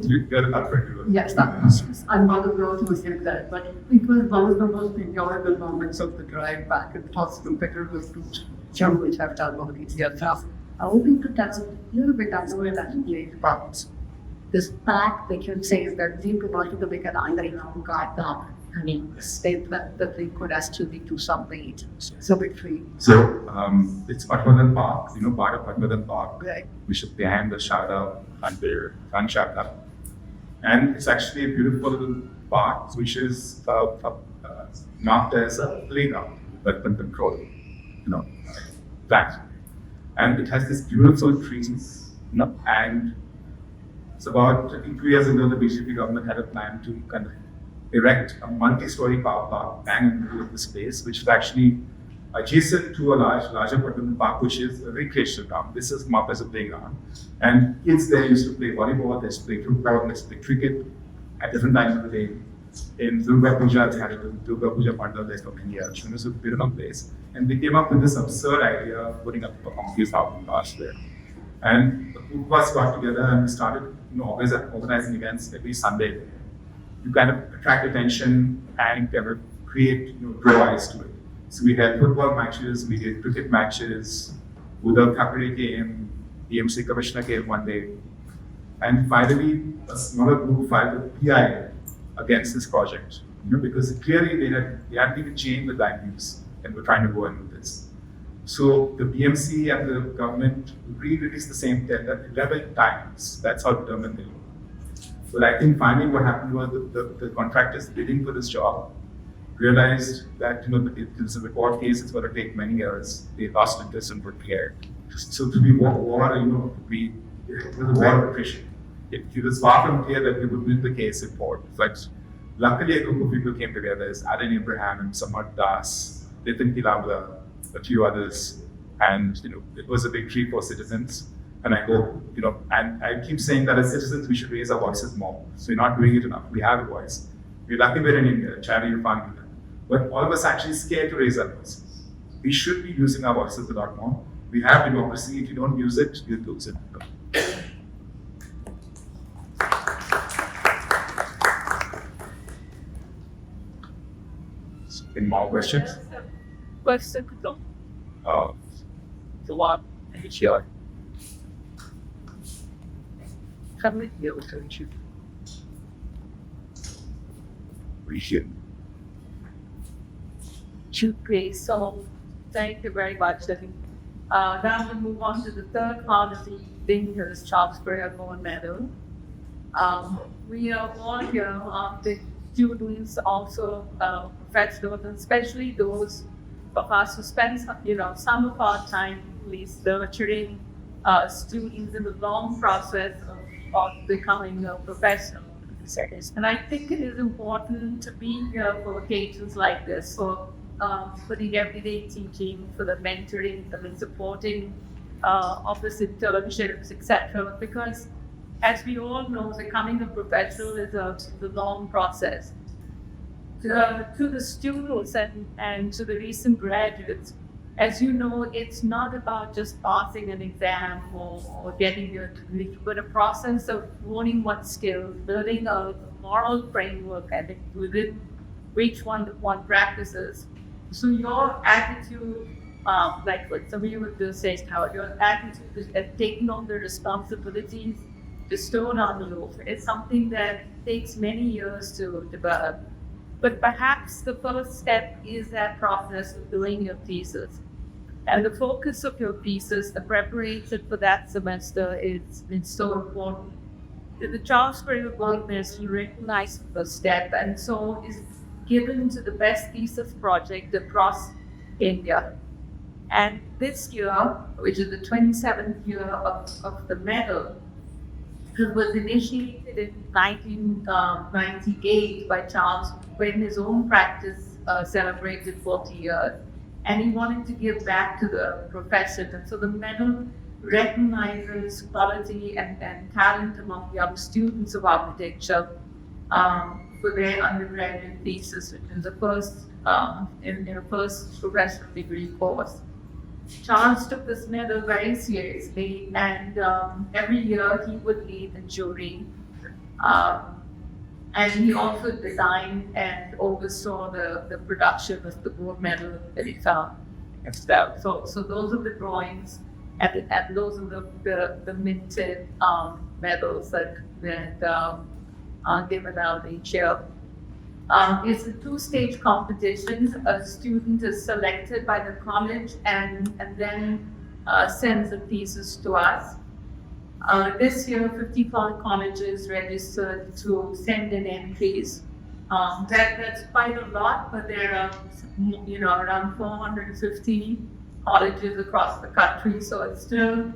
You get it up regularly. Yes, I'm on the road to get that, but it was one of the most enjoyable moments of the drive back and possible better was to jump, which I've done all these years now. I hoping to touch a little bit on the way that engaged parts. this fact they can say that they want to make an underground garden. I mean, statement that they could actually do something celebratory. So it's Patwadan Park, part of Patwadan Park, Right. which is behind the Sharda under Sharda. And it's actually a beautiful park, which is not as a playground, but control, that. And it has this beautiful trees, and it's about, I think 2 years ago, the BJP government had a plan to kind of erect a multi-story power park bang in the middle of the space, which is actually adjacent to a larger Patwadan Park, which is a recreational ground. This is up as a playground. And kids there used to play volleyball, they used to play football, they used to play cricket at different times of the day. In Durga Puja, they had a Durga Puja Pandal there from India, which was a beautiful place. And they came up with this absurd idea of putting up a concrete housing cars there. And the group of us got together and we started organizing events every Sunday. You kind of attract attention and kind of create draw eyes to it. So we had football matches, we did cricket matches, Uddhav Thackeray came, EMC Commissioner came one day. And finally, a smaller group filed a PI against this project, because clearly they hadn't even changed the land use and were trying to go and do this. So the BMC and the government re-released the same tender 11 times. That's how determined they were. But I think finally what happened was the contractors bidding for this job realized that it's a record case, it's going to take many years. They lost interest and were cleared. So to be it was a war of attrition. It was far from clear that we would win the case in court. But luckily a group of people came together. There's Adan Abraham and Samar Das, Nitin Kilabla, a few others, and it was a victory for citizens. And I hope, and I keep saying that as citizens, we should raise our voices more. So we're not doing it enough. We have a voice. We're lucky we're in India, charity you can't do that. But all of us are actually scared to raise our voices. We should be using our voices a lot more. We have democracy. If you don't use it, you'll lose it. Any more questions? Question. The one here. Okay, so thank you very much. Now we move on to the third part of the evening. Here is Charles Correa Gold Medal. We are all here, the students, also professionals, and especially those of us who spend some of our time at least nurturing students in the long process of becoming a professional. And I think it is important to be here for occasions like this, for the everyday teaching, for the mentoring, for the supporting of the internships, etc. Because as we all know, becoming a professional is a long process. To the students and to the recent graduates, as you know, it's not about just passing an exam or getting your degree, but a process of learning what skills, building a moral framework, and within which one practices. So your attitude, like what Samir was just saying, how your attitude is taking on the responsibilities bestowed on you is something that takes many years to develop. But perhaps the first step is that process of doing your thesis. And the focus of your thesis, the preparation for that semester is so important. The Charles Correa Gold Medal recognized the step, and so is given to the best thesis project across India. And this year, which is the 27th year of the medal, it was initiated in 1998 by Charles when his own practice celebrated 40 years. And he wanted to give back to the profession. And so the medal recognizes quality and talent among young students of architecture for their undergraduate thesis, which is the first in a first professional degree course. Charles took this medal very seriously, and every year he would lead the jury. And he also designed and oversaw the production of the gold medal that he found. So those are the drawings. and those are the minted medals that are given out each year. It's a two-stage competition. A student is selected by the college and then sends a thesis to us. This year, 54 colleges registered to send in entries. That's quite a lot, but there are, around 450 colleges across the country, so it's still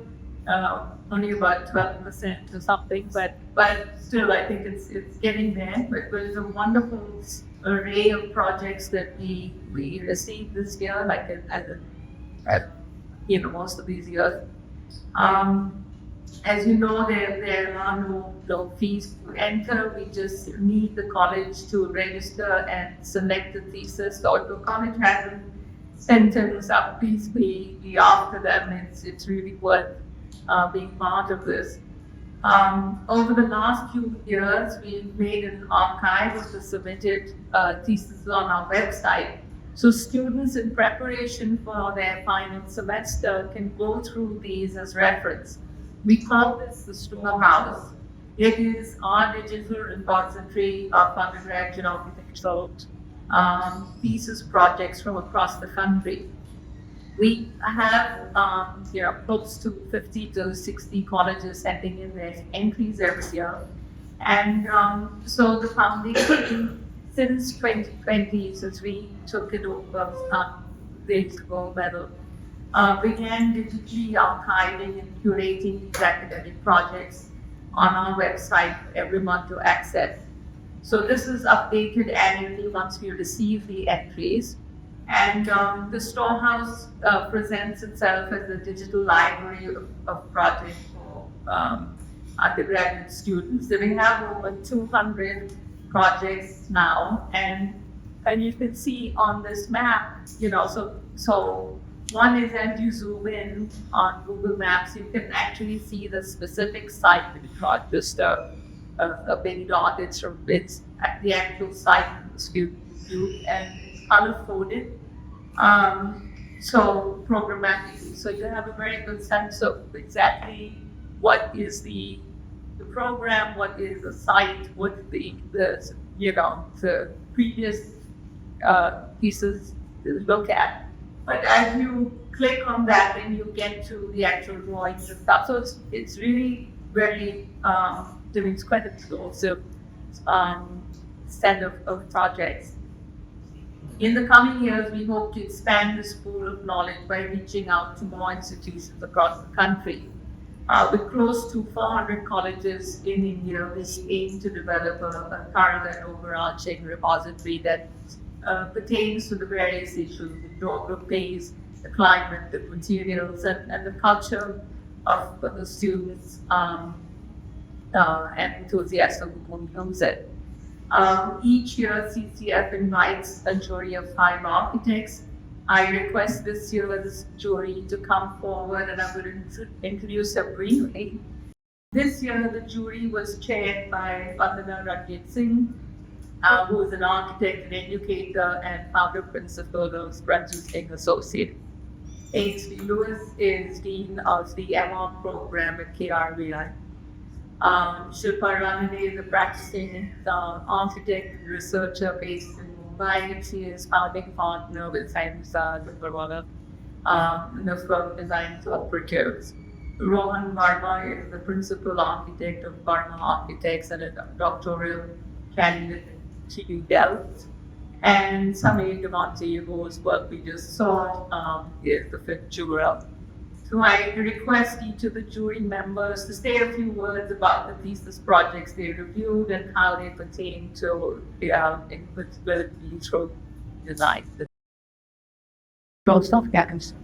only about 12% or something, but still I think it's getting there. But there's a wonderful array of projects that we received this year, like most of these years. As you know, there are no fees to enter. We just need the college to register and select the thesis. So if the college hasn't sent us up, please be after them. It's really worth being part of this. Over the last few years, we've made an archive of the submitted theses on our website. So students in preparation for their final semester can go through these as reference. We call this the storehouse. It is our digital repository of undergraduate architectural thesis projects from across the country. We have close to 50 to 60 colleges sending in their entries every year. And so the foundation, since 2020, since we took it over the gold medal, began digitally archiving and curating these academic projects on our website for everyone to access. So this is updated annually once we receive the entries. And the storehouse presents itself as a digital library of projects for undergraduate students. So we have over 200 projects now, and you can see on this map, so one is as you zoom in on Google Maps, you can actually see the specific site, not just a big dot. It's at the actual site of the student view, and it's color-coded, so programmatically. So you have a very good sense of exactly what is the program, what is the site, what the previous pieces to look at. But as you click on that, then you get to the actual drawings and stuff. So it's really very it's quite exhaustive set of projects. In the coming years, we hope to expand this pool of knowledge by reaching out to more institutions across the country. With close to 400 colleges in India, we aim to develop a current and overarching repository that pertains to the various issues, the geographies, the climate, the materials, and the culture of the students and enthusiasts who use it. Each year, CCF invites a jury of 5 architects. I request this year's jury to come forward, and I'm going to introduce them briefly. This year, the jury was chaired by Vandana Ranjit Singh, who is an architect, an educator, and founder principal of Ranjit Singh Associates. H.D. Lewis is Dean of the MOM program at KRVI. Shilpa Ranade is a practicing architect and researcher based in Mumbai, and she is founding partner with Science Barwala, from Design Equitable. Rohan Varma is the principal architect of Varma Architects and a doctoral candidate at TU Delft. And Samir D'Monte, whose work we just saw, is the 5th juror. So I request each of the jury members to say a few words about the thesis projects they reviewed and how they pertain to Equitability Through Design. Most of guys.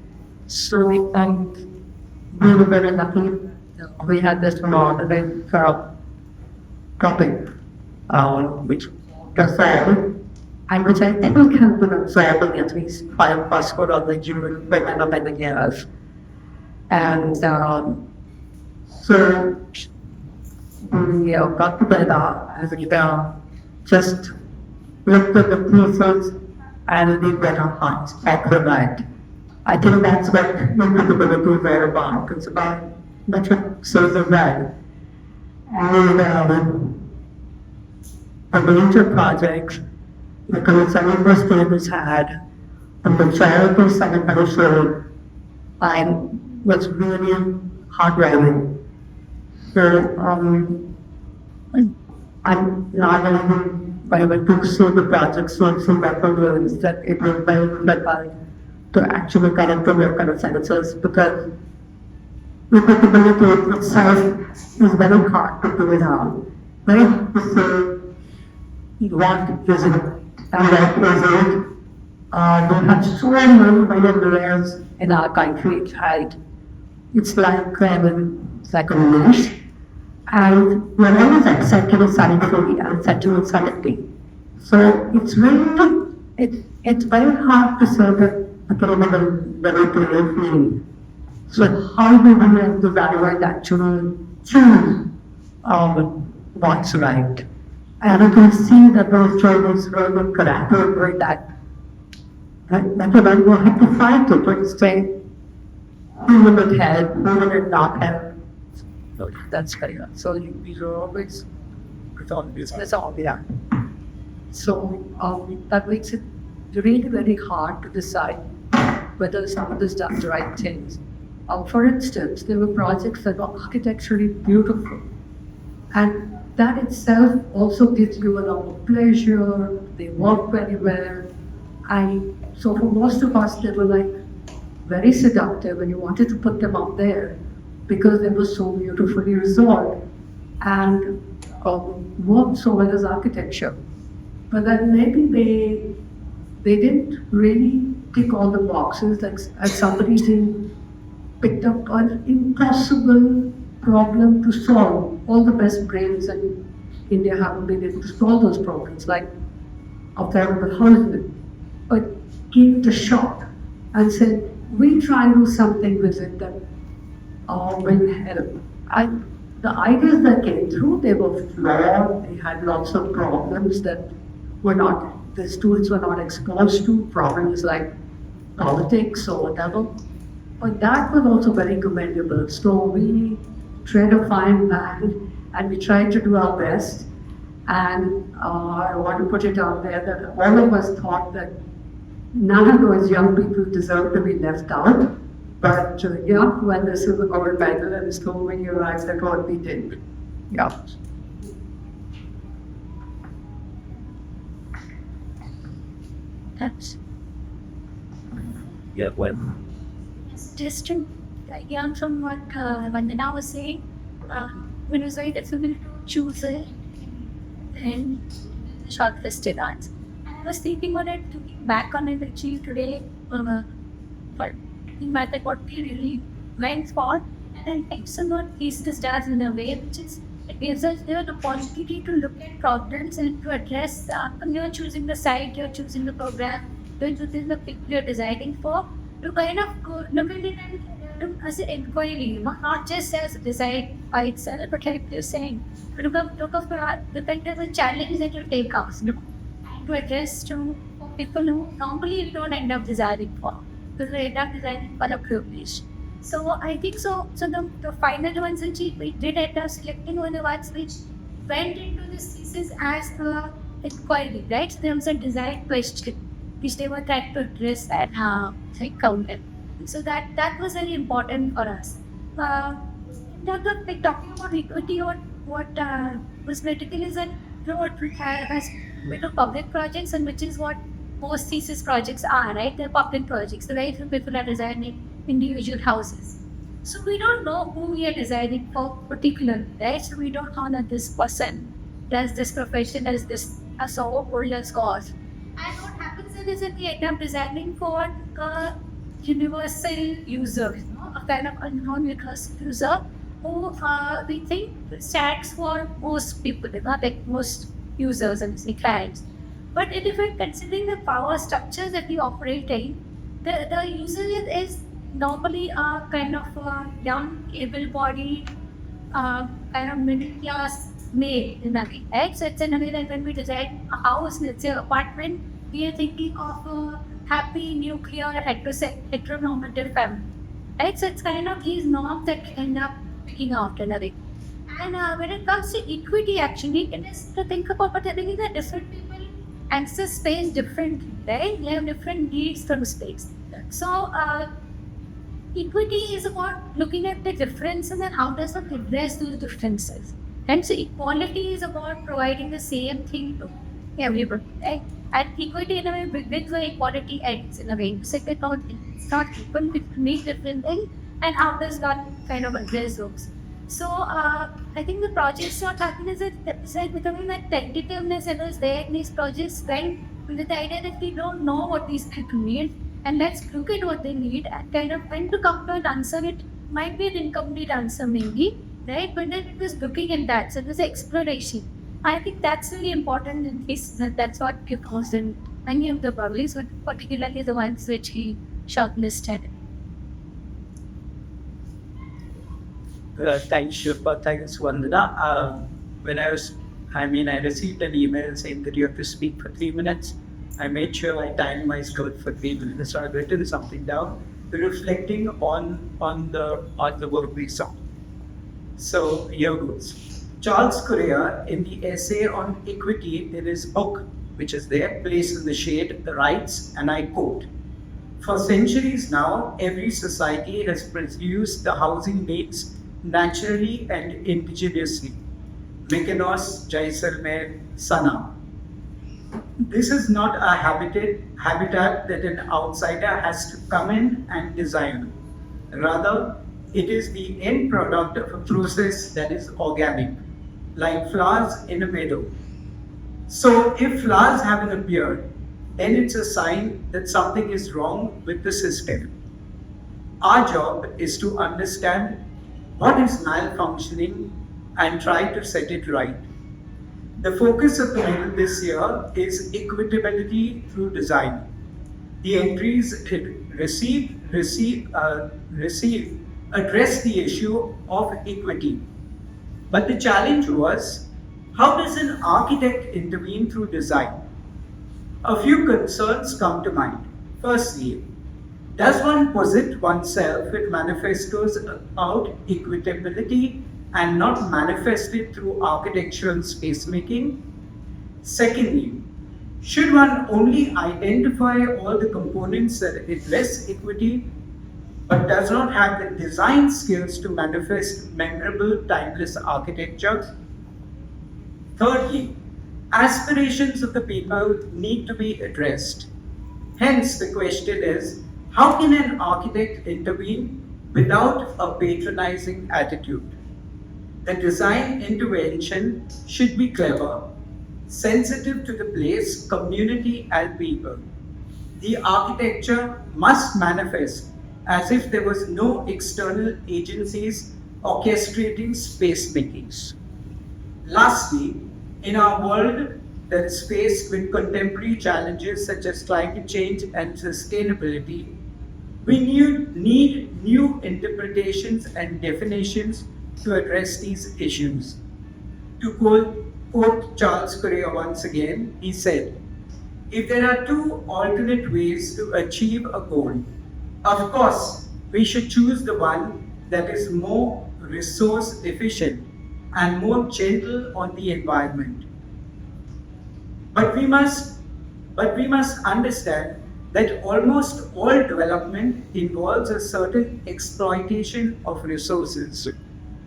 So we were very lucky. We had this modeling topic, which the family. I would say any kind of family, at least 5 of us were on the jury women of the years. And so we got together and we just looked at the pieces and we went on at the night. I think that's what equitability is very about. It's about metric social value. And the major projects, the Cofounder status had, and the Chairperson also, was really heart-rending. So, I'm not able to see the projects also records that it was very difficult to actually connect to their kind of sentences because equitability itself is very hard to do it out. Right? So, what is it? And that is it. We have so many layers in our country, right? It's like a mesh. And we're always accepting sanity and settling sanity. So it's very hard to serve a criminal very clearly. So how do we make the value actually choose what's right? And you can see that those choices were correct over that. That's about we'll have to fight to say who will it help, who will it not help. So that's clear. So these are always business all yeah. So that makes it really very hard to decide whether someone has done the right things. For instance, there were projects that were architecturally beautiful, and that itself also gives you a lot of pleasure. They work very well, and so for most of us, they were like very seductive, and you wanted to put them out there because they were so beautifully resolved and worked so well as architecture. But then maybe they didn't really tick all the boxes, like as somebody picked up an impossible problem to solve. All the best brains in India haven't been able to solve those problems, like affordable housing. But gave it a shot and said, we try and do something with it that will help. The ideas that came through, they were flawed, they had lots of problems that the students were not exposed to, problems like politics or whatever. But that was also very commendable. So we tried to find that and we tried to do our best. And I want to put it out there that all of us thought that none of those young people deserve to be left out. But yeah, when this is a gold medal and it's when you realize that what we did. Yeah. That's Yeah, well, just to young from what Vandana was saying, when it was very difficult to choose it and shortlisted answer. I was thinking on it, looking back on it actually today, but in matter what we really went for, and excellent cases does in a way which is it gives us the opportunity to look at problems and to address. You're choosing the site, you're choosing the program, you're choosing the people you're designing for. To kind of look at it and as an inquiry, not just as a design by itself, but like you're saying, look at the challenge that you take up to address to people who normally you don't end up designing for, because they end up designing for a privilege. So I think so. So the final ones which we did end up selecting were the ones which went into this thesis as the inquiry, right? So there was a design question which they were trying to address and counter. So that was very important for us. In terms of like talking about equity, what was critical is that what has public projects, and which is what most thesis projects are, right? They're public projects. So very few people are designing individual houses. So we don't know who we are designing for particularly, right? So we don't know that this person does this profession, does this as a whole cause. And what happens then is that we end up designing for a universal user, a kind of unknown user who we think stands for most people, like most users and clients. But if we're considering the power structures that we operate in, the user is normally a kind of a young, able-bodied, kind of middle-class male in a way, right? So it's in a way that when we design a house, let's say an apartment, we are thinking of happy, nuclear, heteronormative family. Right? So it's kind of these norms that end up picking out another. And when it comes to equity, actually, it is to think about what I think is that different people access space differently, right? They have different needs from space. So equity is about looking at the differences and how does it address those differences. And so equality is about providing the same thing to everybody, right? And equity in a way begins where equality ends in a way. So it's not equal, it needs different things, and how does that kind of address those? So I think the projects not happening is that becoming that tentativeness that was there in these projects, right? With the idea that we don't know what these people need, and let's look at what they need and kind of when to come to an answer. It might be an incomplete answer, maybe, right? But then it was looking at that. So it was exploration. I think that's really important in case that's what we caused in many of the publics, but particularly the ones which he shortlisted. Thanks, Shilpa. Thanks, Vandana. I received an email saying that you have to speak for 3 minutes. I made sure I timed my script for 3 minutes, so I've written something down, reflecting on the work we saw. So here goes. Charles Correa, in the essay on equity in his book, which is there, Place in the Shade, writes, and I quote, "For centuries now, every society has produced the housing needs naturally and indigenously. Mykonos, Jaisalmer, Sana. This is not a habitat that an outsider has to come in and design. Rather, it is the end product of a process that is organic, like flowers in a meadow. So if flowers haven't appeared, then it's a sign that something is wrong with the system. Our job is to understand what is malfunctioning and try to set it right. The focus of the medal this year is equitability through design. The entries receive address the issue of equity. But the challenge was, how does an architect intervene through design? A few concerns come to mind. Firstly, does one posit oneself with manifestos about equitability and not manifest it through architectural spacemaking? Secondly, should one only identify all the components that address equity but does not have the design skills to manifest memorable, timeless architecture? Thirdly, aspirations of the people need to be addressed. Hence, the question is, how can an architect intervene without a patronizing attitude? The design intervention should be clever, sensitive to the place, community, and people. The architecture must manifest as if there was no external agencies orchestrating space makings. Lastly, in our world that is faced with contemporary challenges such as climate change and sustainability, we need new interpretations and definitions to address these issues. To quote Charles Correa once again, he said, "If there are two alternate ways to achieve a goal, of course, we should choose the one that is more resource efficient and more gentle on the environment. But we must understand that almost all development involves a certain exploitation of resources.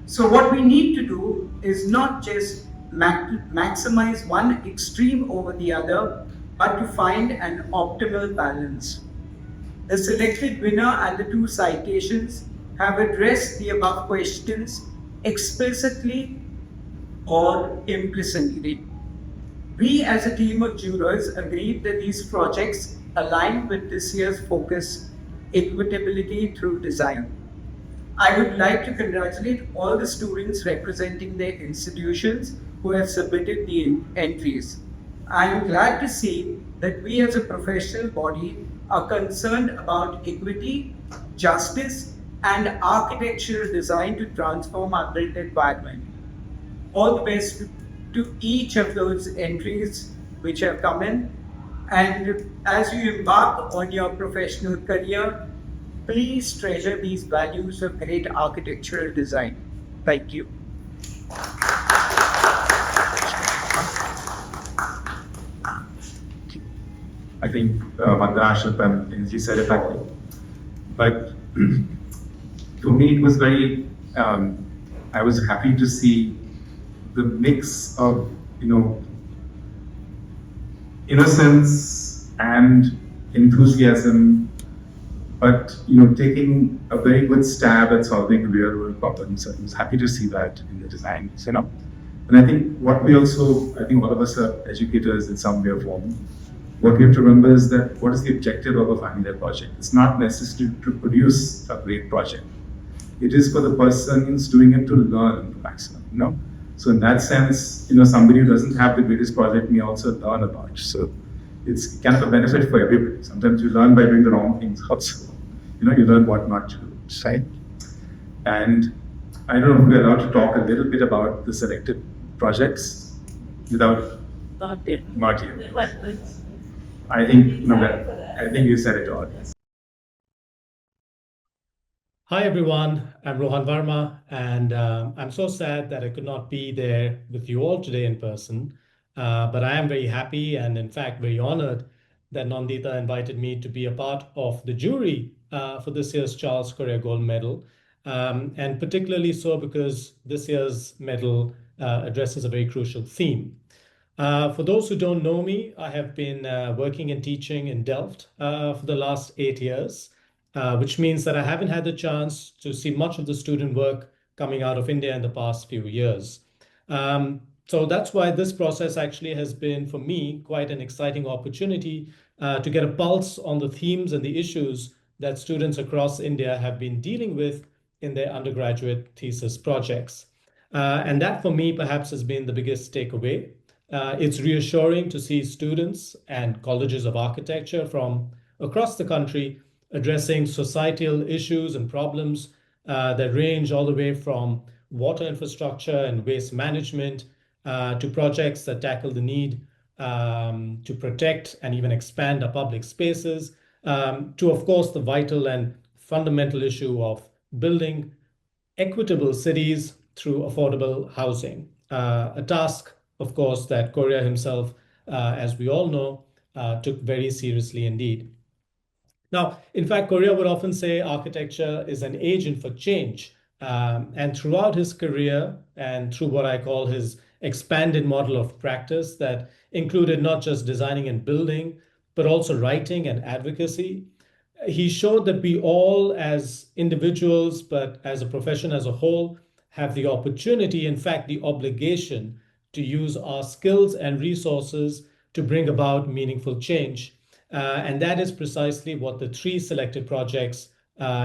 So what we need to do is not just maximize one extreme over the other, but to find an optimal balance." The selected winner and the 2 citations have addressed the above questions explicitly or implicitly. We as a team of jurors agreed that these projects align with this year's focus, equitability through design. I would like to congratulate all the students representing their institutions who have submitted the entries. I am glad to see that we as a professional body are concerned about equity, justice, and architectural design to transform our built environment. All the best to each of those entries which have come in. And as you embark on your professional career, please treasure these values of great architectural design. Thank you. I think Mandarashap and Inji said it back then. But to me, it was very, I was happy to see the mix of, innocence and enthusiasm, but, taking a very good stab at solving real world problems. So I was happy to see that in the designs, And I think what we also, I think all of us are educators in some way or form. What we have to remember is that what is the objective of a final year project? It's not necessarily to produce a great project. It is for the person who's doing it to learn the maximum, So in that sense, somebody who doesn't have the greatest project may also learn a bunch. So it's kind of a benefit for everybody. Sometimes you learn by doing the wrong things also. You learn what not to do, right? And I don't know if we're allowed to talk a little bit about the selected projects without Not yet. not you. But I think I think you said it all. Hi everyone, I'm Rohan Verma, and I'm so sad that I could not be there with you all today in person. But I am very happy and, in fact, very honored that Nandita invited me to be a part of the jury for this year's Charles Correa Gold Medal, and particularly so because this year's medal addresses a very crucial theme. For those who don't know me, I have been working and teaching in Delft for the last 8 years. Which means that I haven't had the chance to see much of the student work coming out of India in the past few years. So that's why this process actually has been, for me, quite an exciting opportunity to get a pulse on the themes and the issues that students across India have been dealing with in their undergraduate thesis projects. And that, for me, perhaps has been the biggest takeaway. It's reassuring to see students and colleges of architecture from across the country addressing societal issues and problems that range all the way from water infrastructure and waste management to projects that tackle the need to protect and even expand our public spaces, to, of course, the vital and fundamental issue of building equitable cities through affordable housing. A task, of course, that Correa himself, as we all know, took very seriously indeed. Now, in fact, Correa would often say architecture is an agent for change. And throughout his career and through what I call his expanded model of practice that included not just designing and building, but also writing and advocacy, he showed that we all as individuals, but as a profession as a whole, have the opportunity, in fact, the obligation to use our skills and resources to bring about meaningful change. And that is precisely what the 3 selected projects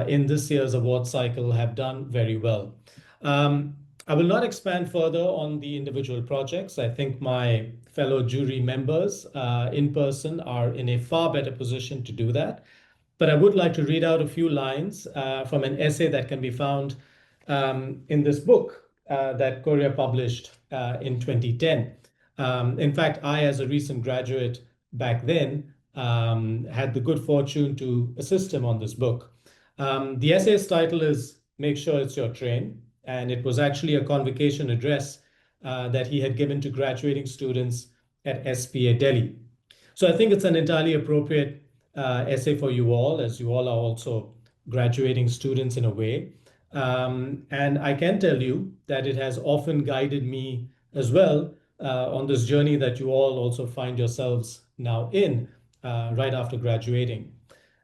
in this year's award cycle have done very well. I will not expand further on the individual projects. I think my fellow jury members in person are in a far better position to do that. But I would like to read out a few lines from an essay that can be found in this book that Correa published in 2010. In fact, I, as a recent graduate back then, had the good fortune to assist him on this book. The essay's title is Make Sure It's Your Train, and it was actually a convocation address that he had given to graduating students at SPA Delhi. So I think it's an entirely appropriate essay for you all, as you all are also graduating students in a way. And I can tell you that it has often guided me as well on this journey that you all also find yourselves now in right after graduating.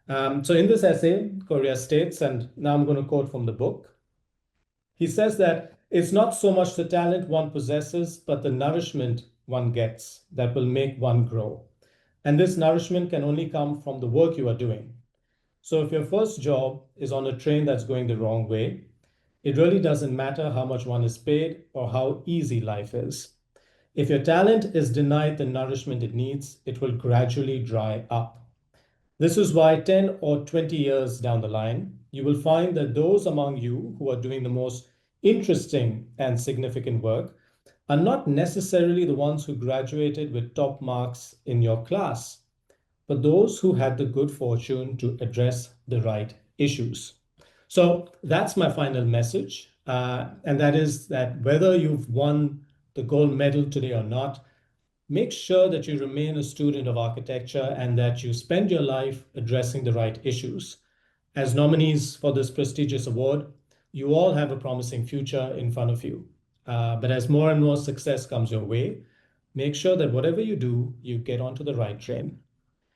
So in this essay, Correa states, and now I'm going to quote from the book, he says that it's not so much the talent one possesses, but the nourishment one gets that will make one grow. And this nourishment can only come from the work you are doing. So if your first job is on a train that's going the wrong way, it really doesn't matter how much one is paid or how easy life is. If your talent is denied the nourishment it needs, it will gradually dry up. This is why 10 or 20 years down the line, you will find that those among you who are doing the most interesting and significant work are not necessarily the ones who graduated with top marks in your class. but those who had the good fortune to address the right issues. So that's my final message. And that is that whether you've won the gold medal today or not, make sure that you remain a student of architecture and that you spend your life addressing the right issues. As nominees for this prestigious award, you all have a promising future in front of you. But as more and more success comes your way, make sure that whatever you do, you get onto the right train.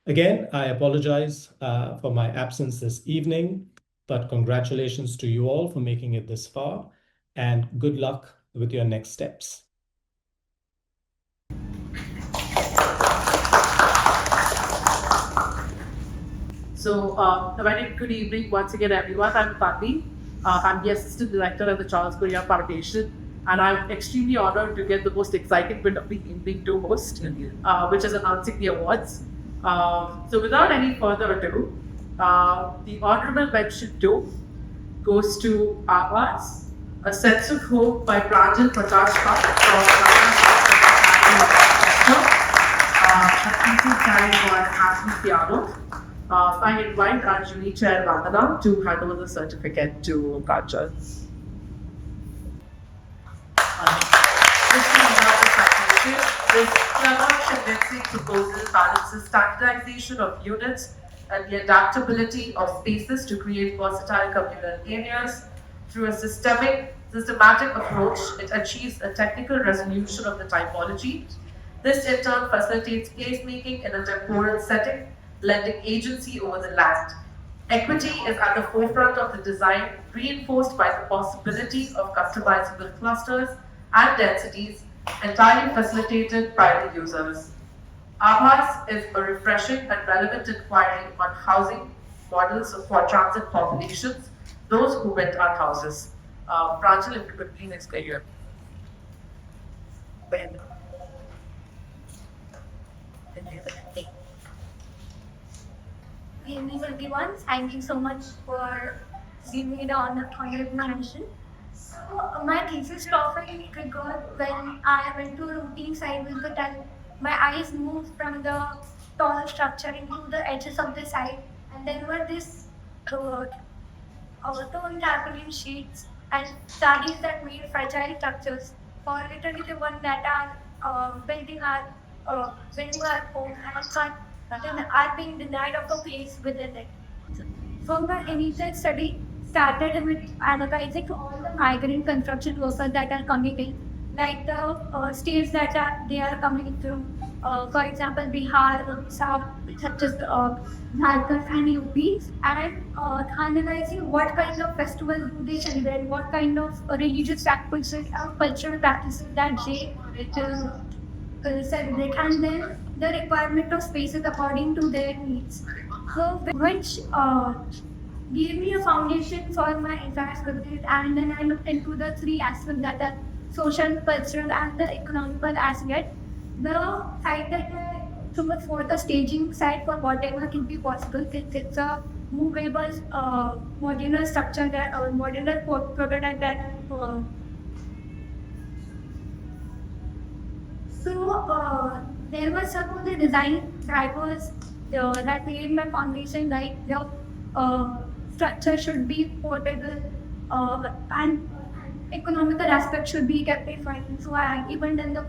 Again, I apologize for my absence this evening, but congratulations to you all for making it this far, and good luck with your next steps. So, a very good evening once again, everyone. I'm Patti. I'm the Assistant Director at the Correa Foundation, and I'm extremely honored to get the most exciting bit of the evening to host, which is announcing the awards. So, without any further ado, the honorable mention 2 goes to Abbas, A Sense of Hope by Pranjal Prakash from a teaching time on Ashley Piano. I invite our jury chair Vandana to hand over the certificate to Kajal. This is about the citation. This clever, convincing proposal balances standardization of units and the adaptability of spaces to create versatile communal areas. Through a systematic approach, it achieves a technical resolution of the typology. This in turn facilitates placemaking in a temporal setting, lending agency over the land. Equity is at the forefront of the design, reinforced by the possibility of customizable clusters and densities, entirely facilitated by the users. Abbas is a refreshing and relevant inquiry on housing models for transit populations, those who rent our houses. Pranjal, if you could please explain your. Good evening, everyone. Thank you so much for giving me the honor of mention. So, my thesis topic could go when I went to a routine site visit and my eyes moved from the tall structure into the edges of the site, and there were this torn tarpaulin sheets and studies that made fragile structures for literally the one that are building our home and are being denied of a place within it. So the initial study started with analyzing all the migrant construction workers that are coming in, like the states that they are coming through. For example, Bihar, South, such as Jharkhand and UP, and analyzing what kind of festivals do they celebrate, what kind of religious practices or cultural practices that they celebrate, and then the requirement of spaces according to their needs. So, which gave me a foundation for my entire studies, and then I looked into the 3 aspects that are social, cultural, and the economical aspect. The site that I chose for the staging site for whatever can be possible, since it's a movable modular structure that or modular prototype that there were some of the design drivers that made my foundation, like the structure should be portable and economical aspect should be kept in mind. So I even done the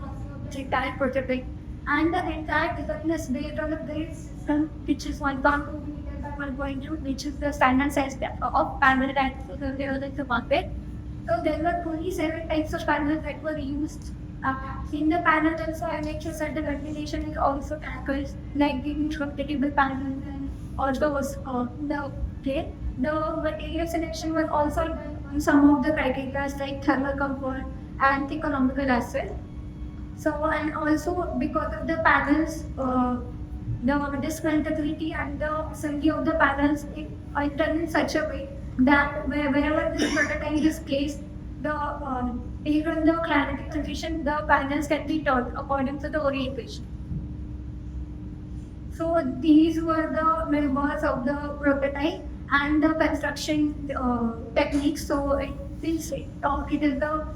entire prototype, and the entire design is based on a grid system, which is 1.2 meters by 1.2, which is the standard size of panel that is available in the market. So there were 27 types of panels that were used. In the panel also, I make sure that the ventilation is also tackled, like the intractable panels and also the plate. The material selection was also done on some of the criteria like thermal comfort and economical aspect. So, and also because of the panels, the discontinuity and the assembly of the panels are done in such a way that wherever this prototype is placed, even the climatic condition, the panels can be turned according to the orientation. So these were the members of the prototype and the construction techniques. So it is the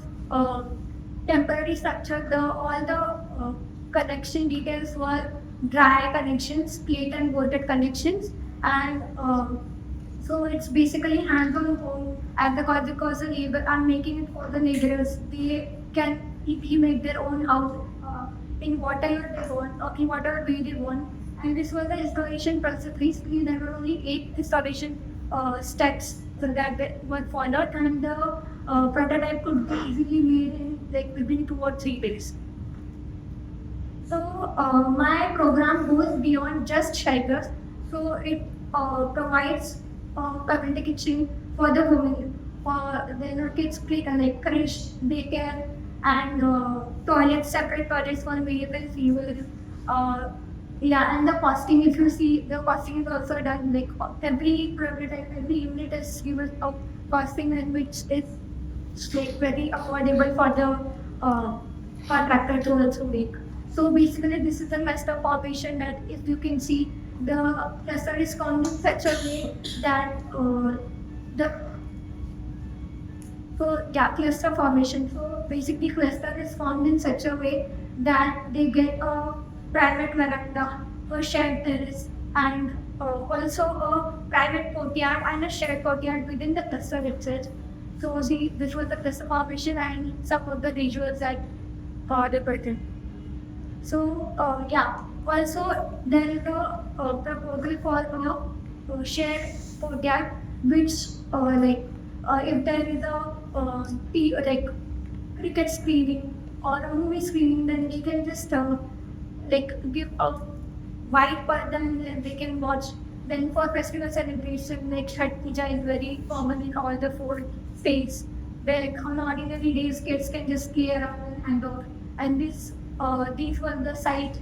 temporary structure. All the connection details were dry connections, plate and bolted connections, and so it's basically hands-on home at the because the labor are making it for the laborers. They can make their own house in whatever they want, or in whatever way they want. And this was the installation process. Basically, there were only 8 installation steps so that they were followed, and the prototype could be easily made in like within 2 or 3 days. So my program goes beyond just shelters. So it provides community kitchen for the women, for the kids like creche, daycare, and toilets, separate toilets for male and female. Yeah, and the costing, if you see, the costing is also done like every prototype, every unit is given a costing, and which is like very affordable for the contractor to also make. So basically, this is the cluster formation that, if you can see, the cluster is formed in such a way that cluster formation. So basically, cluster is formed in such a way that they get a private veranda, a shared terrace, and also a private courtyard and a shared courtyard within the cluster itself. So see, this was the cluster formation and some of the visuals that they present. So also there is a proposal for a shared courtyard, which if there is a cricket screening or a movie screening, then we can just give a white button and they can watch. Then for festival celebration, like Chhath Puja is very common in all the 4 states, where on ordinary days kids can just play around and all. And these were the site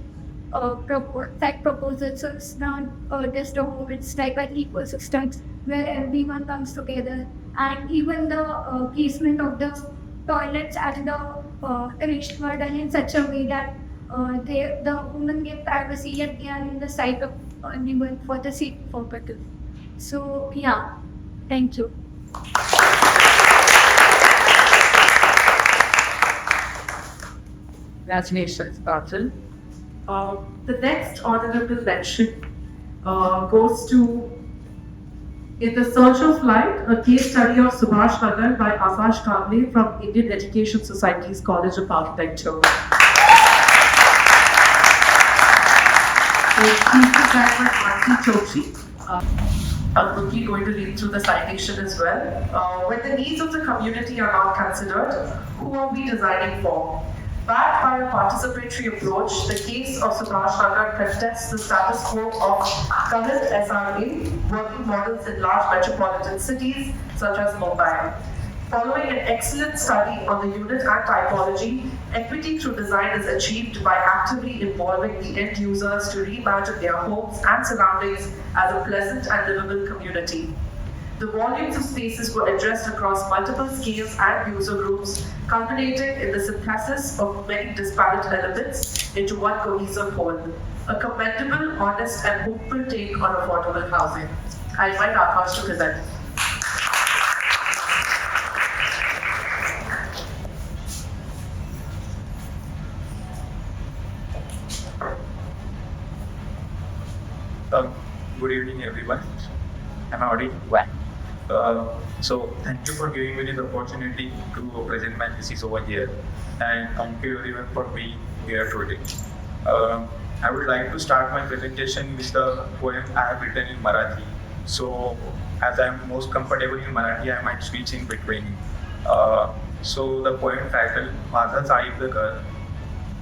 proposals. So it's not just a home, it's like an ecosystem where everyone comes together. And even the placement of the toilets and the creche were done in such a way that the women get privacy, yet they are in the site of anyone for the safety purposes. So yeah, thank you. Congratulations, Arjun. The next honorable mention goes to In the Search of Light, a case study of Subhash Nagar by Akash Kamble from Indian Education Society's College of Architecture. He's designed by A.T.E.Chandra. I'm quickly going to read through the citation as well. When the needs of the community are not considered, who are we designing for? Backed by a participatory approach, the case of Subhash Nagar contests the status quo of current SRA working models in large metropolitan cities such as Mumbai. Following an excellent study on the unit and typology, equity through design is achieved by actively involving the end users to reimagine their homes and surroundings as a pleasant and livable community. The volumes of spaces were addressed across multiple scales and user groups, culminating in the synthesis of many disparate elements into one cohesive whole. A commendable, honest, and hopeful take on affordable housing. I invite Akash to present. Good evening, everyone. Am I audible? So thank you for giving me the opportunity to present my thesis over here, and thank you everyone for being here today. I would like to start my presentation with the poem I have written in Marathi. So as I am most comfortable in Marathi, I might switch in between. So the poem titled "माझं चाळीतलं घर,"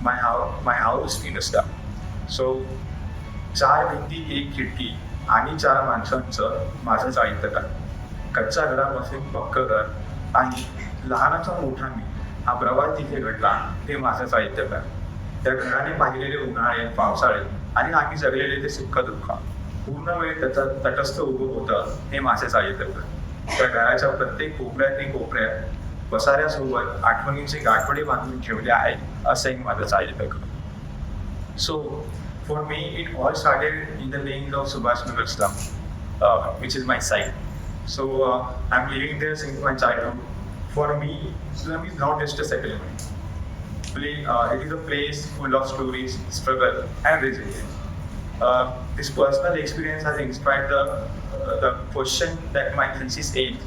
my house in a star. So 4 भिंती 1 खिडकी आणि 4 माणसांचं माझं चाळीतलं घर. कच्च्या घरापासून पक्कं घर आणि लहानाचा मोठा मी हा प्रवास तिथे घडला ते माझं साहित्य घर. त्या घराने पाहिलेले उन्हाळे, पावसाळे आणि आम्ही जगलेले ते सुख दुःख पूर्ण वेळ त्याचं तटस्थ उभं होतं हे माझं साहित्य घर. त्या घराच्या प्रत्येक कोपऱ्यात वसाऱ्यासोबत आठवणींचे गाठोडे बांधून ठेवले आहेत असंही माझं साहित्य घर. So for me, it all started in the laying of Subhash Nagar slum, which is my site. So I'm living there since my childhood. For me, slum is not just a settlement. It is a place full of stories, struggle, and resilience. this personal experience has inspired the question that my thesis aimed,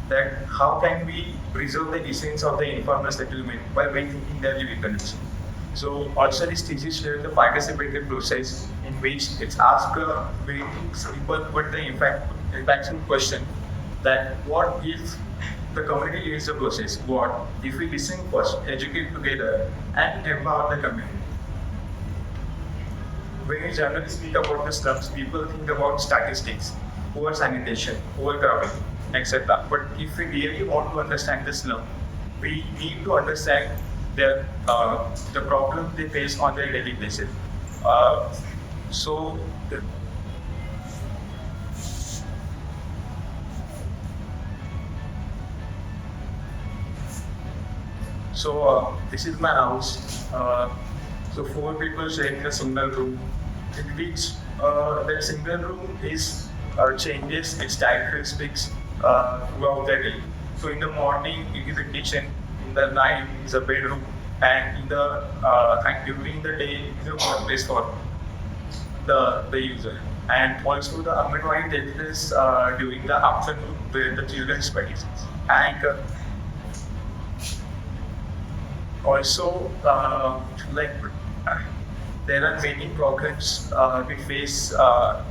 that how can we preserve the essence of the informal settlement by rethinking their living conditions. So also this thesis shares the participatory process in which it's asked a very simple but the impactful question, that what if the community leads the process? What if we listen first, educate together, and empower the community? When we generally speak about the slums, people think about statistics, poor sanitation, overcrowding, etc. But if we really want to understand the slum, we need to understand the problem they face on their daily basis. This is my house. So 4 people sharing a single room, in which that single room is changes its characteristics throughout the day. So in the morning it is a kitchen, in the night it is a bedroom, and in the and during the day it is a workplace for the user. And also the Anganwadi is during the afternoon where the children studies. And also there are many problems we face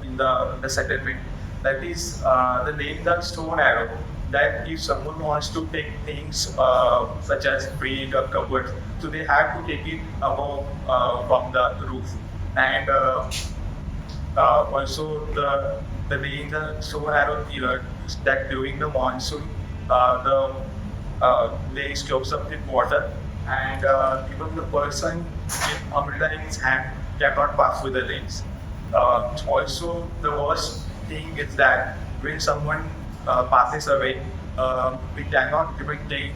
in the settlement. That is the name that stone arrow, that if someone wants to take things such as fridge or cupboard, so they have to take it above from the roof. And also the name that stone arrow pillar is that during the monsoon the lake slopes up with water, and even the person with umbrella in his hand cannot pass through the lanes. Also, the worst thing is that when someone passes away, we cannot even take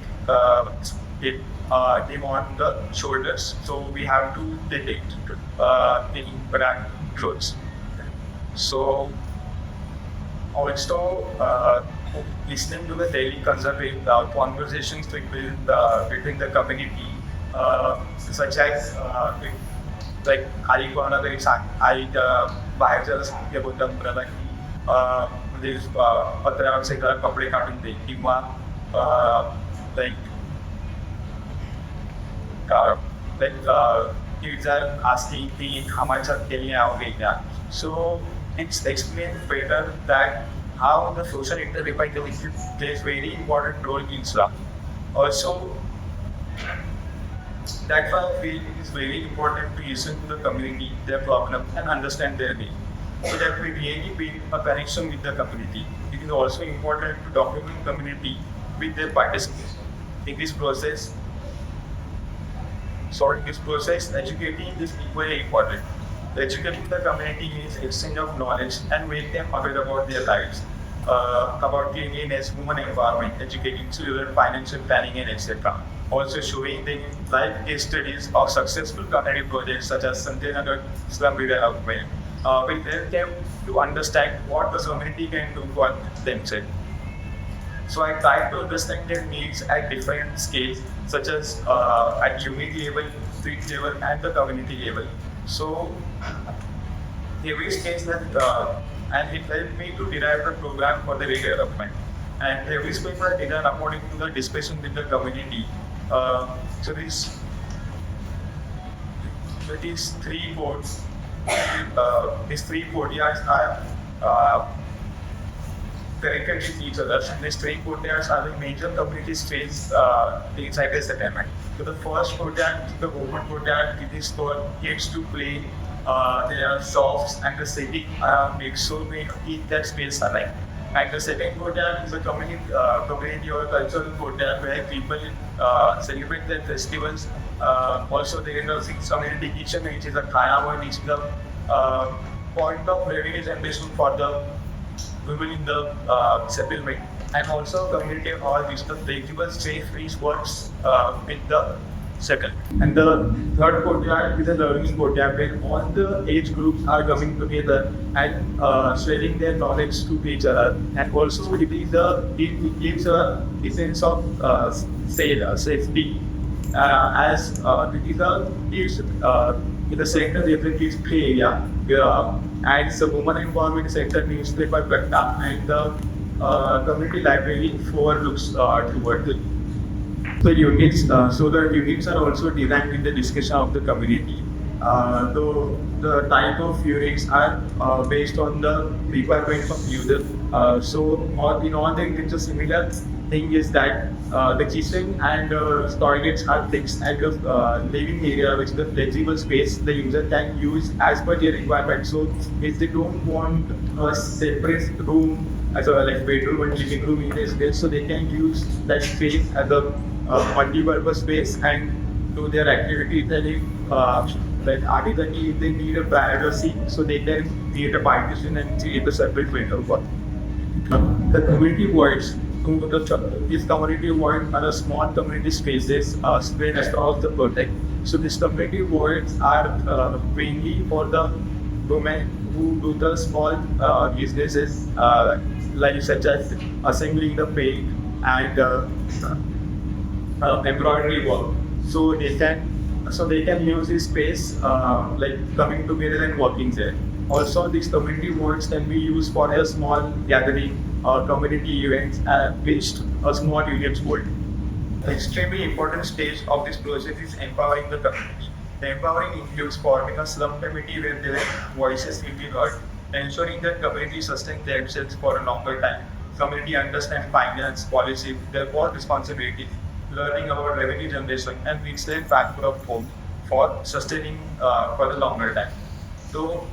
him on the shoulders, so we have to take the brand clothes. So, also, listening to the daily conservative conversations between the community, such as like आई कोणाला तरी आई बाहेर जायला सांगते बोलतात मुलाला की म्हणजे पत्र्यावरचे कपडे काढून दे, किंवा kids are asking me how much are telling out. So it's explained better that how the social interrelationship plays very important role in slum. Also, that's why I feel it is very important to listen to the community, their problem, and understand their need, so that we really build a connection with the community. It is also important to document community with their participation. In this process, educating is equally important. Educating the community means exchange of knowledge and make them aware about their lives, about cleanliness, human environment, educating children, financial planning, and etc. Also showing them live case studies of successful community projects such as Sanjay Nagar slum redevelopment, will help them to understand what the community can do for themselves. So I try to understand their needs at different scales, such as at unit level, street level, and the community level. So every stage that and it helped me to derive the program for the redevelopment. And every stage was designed according to the discussion with the community. So these 3 boards, these 3 courtyards are connected with each other. And these 3 courtyards are the major community space inside the settlement. So the first courtyard is the open courtyard. It is for kids to play. There are shops and the city makes so they keep that space alive. And the second courtyard is a community or cultural courtyard where people celebrate their festivals. Also, there is a community kitchen, which is a khana, which is the point of revenue generation for the women in the settlement. And also, community hall, which is the flexible space which works with the second. And the third courtyard is a learning courtyard where all the age groups are coming together and sharing their knowledge to each other. And also it gives a sense of safety as it is in the sector definitely is play area. And the women empowerment sector newspaper Gatna and the community library looks toward the units. So the units are also designed in the discussion of the community. Though the type of units are based on the requirement of user. In all the units, a similar thing is that the kitchen and toilets are fixed at the living area, which is the flexible space the user can use as per their requirement. So if they don't want a separate room as a like bedroom and living room in residence, so they can use that space as a multi-purpose space and do their activities. And if like artistically, if they need a privacy, so they can create a partition and create a separate window for the community wards. These community wards are a small community spaces spread across the project. So these community wards are mainly for the women who do the small businesses like such as assembling the paint and embroidery work. So they can use this space like coming together and working there. Also, these community wards can be used for a small gathering or community events which a small units hold. The extremely important stage of this process is empowering the community. The empowering includes forming a slum committee where their voices will be heard, ensuring that community sustain themselves for a longer time. Community understand finance, policy, their work responsibilities, learning about revenue generation, and reach their factor of home for sustaining for the longer time. So,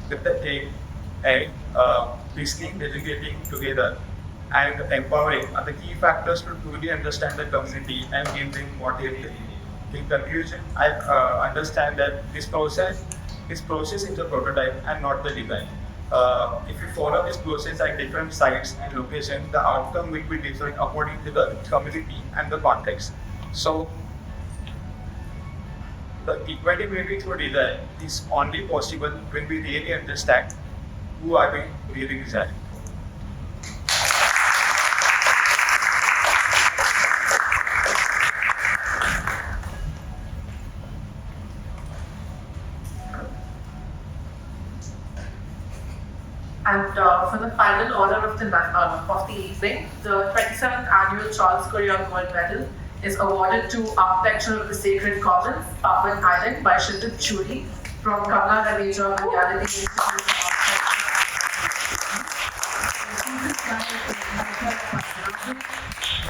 with the thing and listening, educating together, and empowering are the key factors to truly understand the community and give them what they need. In conclusion, I understand that this process is a prototype and not the design. If you follow this process at different sites and locations, the outcome will be different according to the community and the context. So, the equitability through design is only possible when we really understand who are we really designing. And for the final honor of the evening, the 27th annual Charles Correa Gold Medal is awarded to Architecture of the Sacred Commons, Papan Island by Shintip Churi from Kamla Raveja Vidyality Institute of Architecture.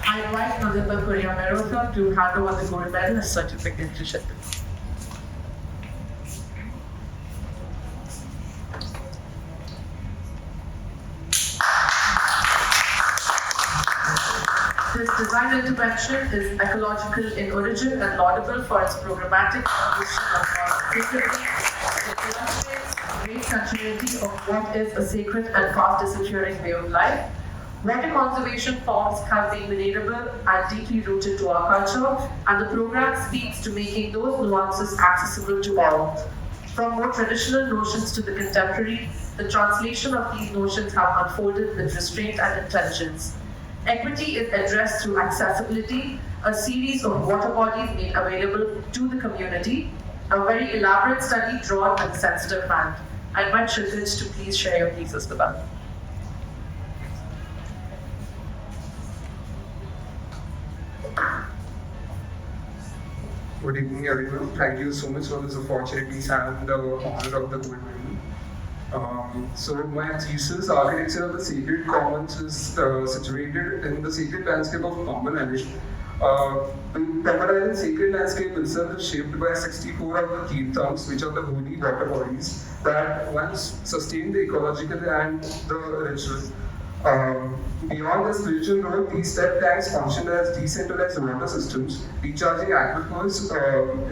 I invite Nandita Correa Merosa to hand over the gold medal as certificate to Shintip. This design intervention is ecological in origin and laudable for its programmatic evolution of creativity. It illustrates great continuity of what is a sacred and fast disappearing way of life. Water conservation forms have been venerable and deeply rooted to our culture, and the program speaks to making those nuances accessible to all. From more traditional notions to the contemporary, the translation of these notions have unfolded with restraint and intelligence. Equity is addressed through accessibility, a series of water bodies made available to the community, a very elaborate study drawn with a sensitive hand. I invite Shiltrich to please share your thesis with us. Good evening, everyone. Thank you so much for this opportunity and the honor of the gold medal. So my thesis, Architecture of the Sacred Commons, is situated in the sacred landscape of Papan Island. The Papan Island sacred landscape itself is shaped by 64 of the Tirthams, which are the holy water bodies that once sustained the ecological and the ritual. Beyond the spiritual role, these step tanks function as decentralized water systems, recharging aquifers,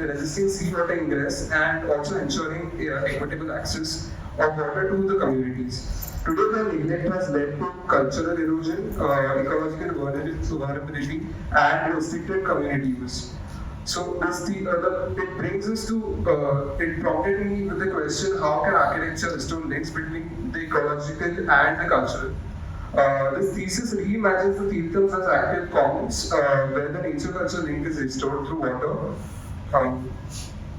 resisting seawater ingress, and also ensuring equitable access of water to the communities. Today, the neglect has led to cultural erosion, ecological vulnerability, and restricted community use. So it brings us to, it prompted me with the question, how can architecture restore links between the ecological and the cultural? This thesis reimagines the Tirthams as active commons, where the nature-culture link is restored through water.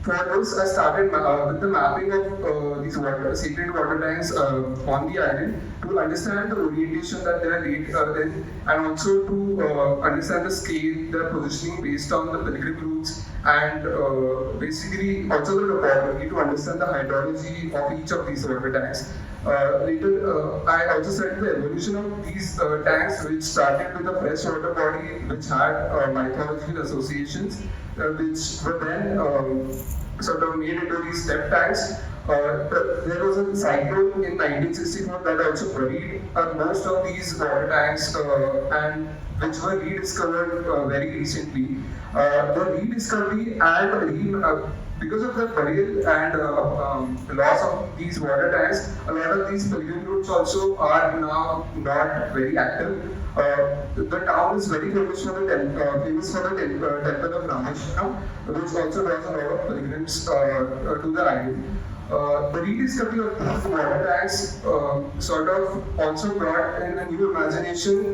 For this, I started with the mapping of these sacred water tanks on the island to understand the orientation that they are in, and also to understand the scale, their positioning based on the pilgrim routes, and basically also the topography to understand the hydrology of each of these water tanks. Later, I also studied the evolution of these tanks, which started with a freshwater body which had mythological associations, which were then sort of made into these step tanks. There was a cyclone in 1964 that also buried most of these water tanks, and which were rediscovered very recently. The rediscovery and because of the burial and loss of these water tanks, a lot of these pilgrim routes also are now not very active. The town is very famous for the temple of Rameshwaram, which also draws a lot of pilgrims to the island. The rediscovery of these water tanks sort of also brought in a new imagination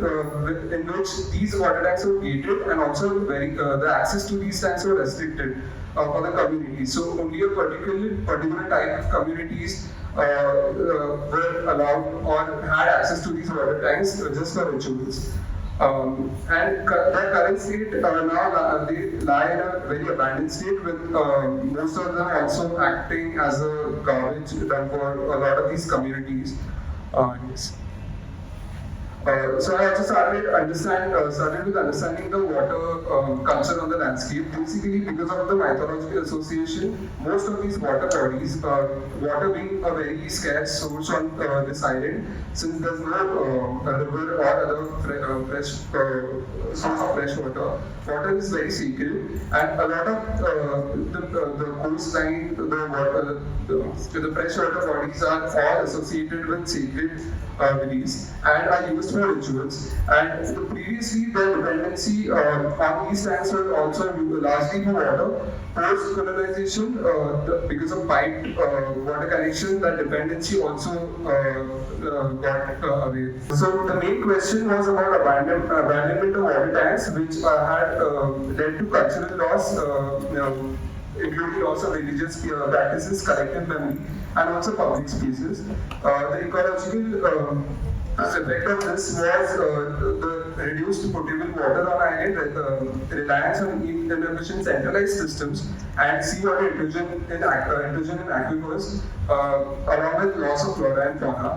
in which these water tanks were gated, and also the access to these tanks were restricted for the community. So only a particular type of communities were allowed or had access to these water tanks just for rituals. And their current state now they lie in a very abandoned state, with most of them also acting as a garbage dump for a lot of these communities. So I also started with understanding the water culture on the landscape. Basically, because of the mythological association, most of these water bodies, water being a very scarce source on this island, since there's no river or other fresh source of fresh water, water is very sacred, and a lot of the coastline, the freshwater bodies are all associated with sacred beliefs and are used for rituals. And previously, the dependency on these tanks were also largely for water. Post colonization, because of piped water connection, that dependency also got away. So the main question was about abandonment of water tanks, which had led to cultural loss, including loss of religious practices, collective memory, and also public spaces. The ecological effect of this was the reduced potable water on island, reliance on inefficient centralized systems, and seawater intrusion in aquifers, along with loss of flora and fauna.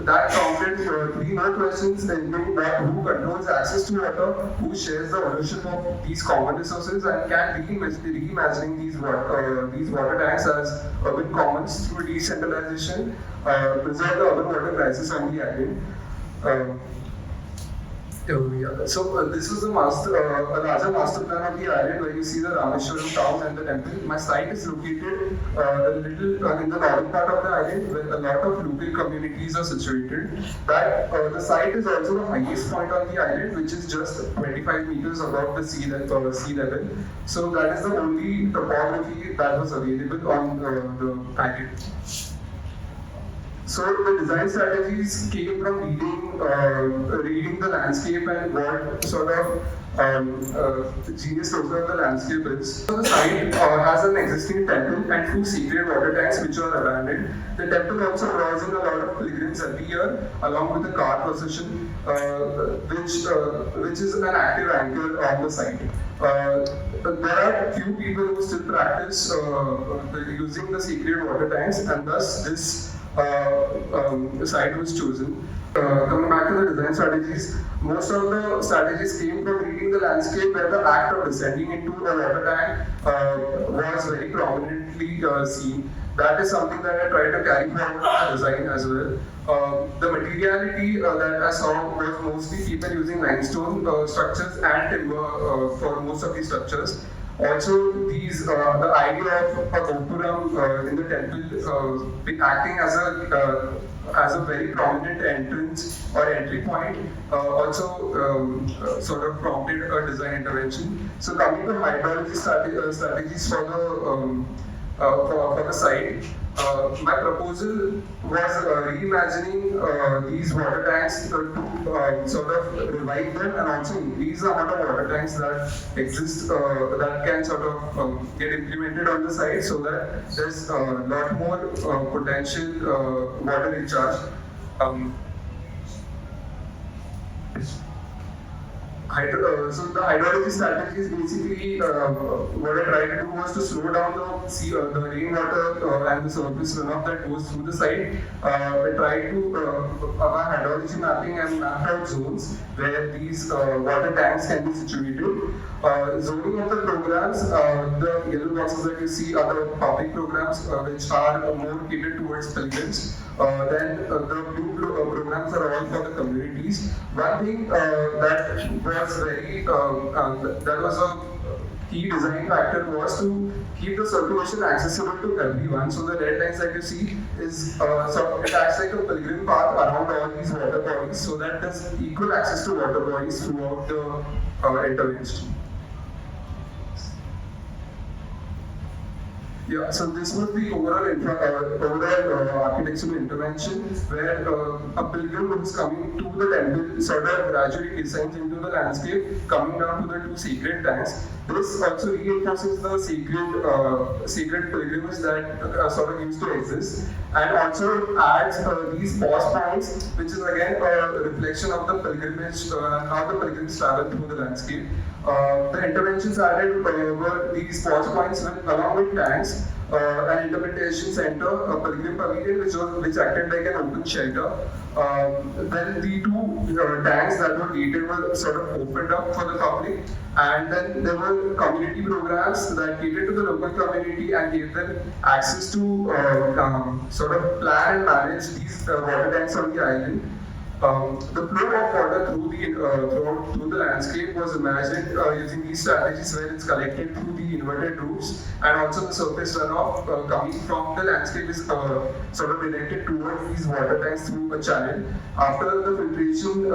That prompted three more questions, including who controls access to water, who shares the ownership of these common resources, and can reimagining these water tanks as urban commons through decentralization resolve the urban water crisis on the island. So this was a larger master plan of the island, where you see the Rameshwaram town and the temple. My site is located a little in the northern part of the island, where a lot of local communities are situated. The site is also the highest point on the island, which is just 25 meters above the sea level. So that is the only topography that was available on the island. So the design strategies came from reading the landscape and what sort of genius total of the landscape is. So the site has an existing temple and 2 sacred water tanks which are abandoned. The temple also draws in a lot of pilgrims every year, along with the car procession, which is an active anchor on the site. There are few people who still practice using the sacred water tanks, and thus this site was chosen. Coming back to the design strategies, most of the strategies came from reading the landscape, where the act of descending into a water tank was very prominently seen. That is something that I tried to carry forward in the design as well. The materiality that I saw was mostly people using limestone structures and timber for most of these structures. Also, the idea of a gopuram in the temple acting as a very prominent entrance or entry point also sort of prompted a design intervention. So coming to hydrology strategies for for the site. My proposal was reimagining these water tanks to sort of revive them and also increase the amount of water tanks that exist that can sort of get implemented on the site so that there's a lot more potential water recharge. So the hydrology strategy is basically what I tried to do was to slow down the rainwater and the surface runoff that goes through the site. I tried to by hydrology mapping and mapped out zones where these water tanks can be situated. Zoning of the programs, the yellow boxes that you see are the public programs which are more catered towards pilgrims. Then the blue programs are all for the communities. One thing that was very that was a key design factor was to keep the circulation accessible to everyone. So the red lines that you see is so it acts like a pilgrim path around all these water bodies, so that there's equal access to water bodies throughout the intervention. Yeah, so this was the overall architectural intervention where a pilgrim who's coming to the temple sort of gradually descends into the landscape, coming down to the two sacred tanks. This also reinforces the sacred pilgrimage that sort of used to exist, and also adds these pause points, which is again a reflection of the pilgrimage and how the pilgrims travel through the landscape. The interventions added were these pause points along with tanks, an interpretation center, a pilgrim pavilion which acted like an open shelter. Then the two tanks that were gated were sort of opened up for the public, and then there were community programs that catered to the local community and gave them access to sort of plan and manage these water tanks on the island. The flow of water through the landscape was imagined using these strategies where it's collected through the inverted roofs, and also the surface runoff coming from the landscape is sort of directed towards these water tanks through a channel. After the filtration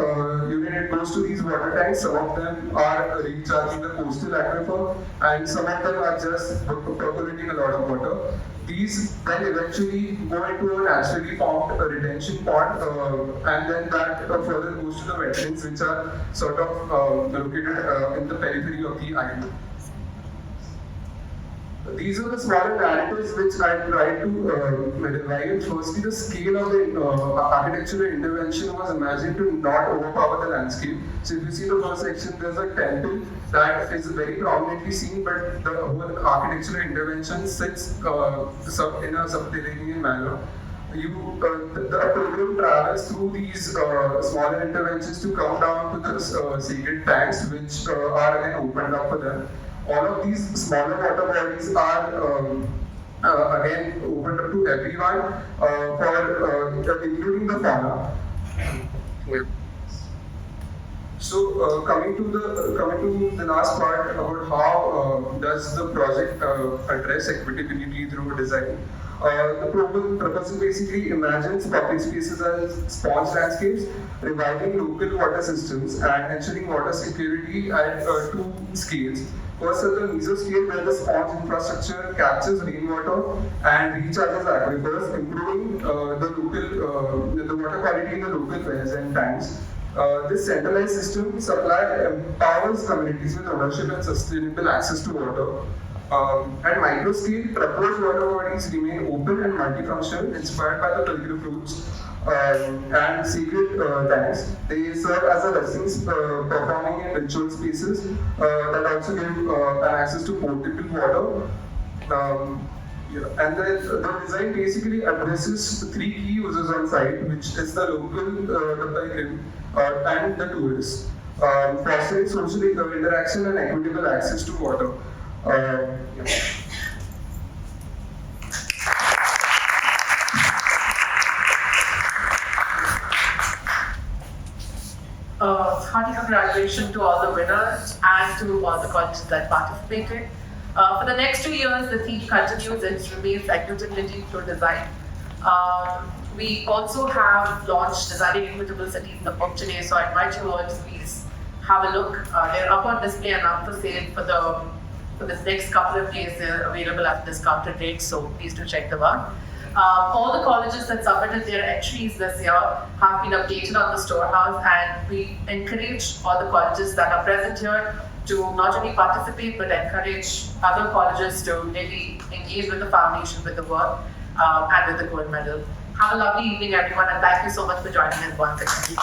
unit it goes to these water tanks. Some of them are recharging the coastal aquifer, and some of them are just percolating a lot of water. These then eventually go into a naturally formed retention pond, and then that further goes to the wetlands, which are sort of located in the periphery of the island. These are the smaller narratives which I tried to revive. Firstly, the scale of the architectural intervention was imagined to not overpower the landscape. So if you see the first section, there's a temple that is very prominently seen, but the whole architectural intervention sits in a subterranean manner. The pilgrim travels through these smaller interventions to come down to the sacred tanks, which are again opened up for them. All of these smaller water bodies are again opened up to everyone, including the fauna. So coming to the last part about how does the project address equitability through design. The proposal basically imagines public spaces as sponge landscapes, reviving local water systems and ensuring water security at two scales. First, at the meso scale, where the sponge infrastructure captures rainwater and recharges aquifers, improving the water quality in the local wells and tanks. This centralized system empowers communities with ownership and sustainable access to water. At micro scale, proposed water bodies remain open and multifunctional, inspired by the pilgrim routes and sacred tanks. They serve as a residence performing in ritual spaces that also give an access to potable water. And the design basically addresses three key users on site, which is the local, the pilgrim, and the tourists, fostering social interaction and equitable access to water. Hearty congratulations to all the winners and to all the colleges that participated. For the next 2 years, the theme continues. It remains equitability through design. We also have launched Designing Equitable Cities in the book today, so I invite you all to please have a look. They're up on display and up for sale for the for this next couple of days. They're available at discounted rates, so please do check them out. All the colleges that submitted their entries this year have been updated on the storehouse, and we encourage all the colleges that are present here to not only participate but encourage other colleges to really engage with the foundation, with the work, and with the gold medal. Have a lovely evening, everyone, and thank you so much for joining us once again.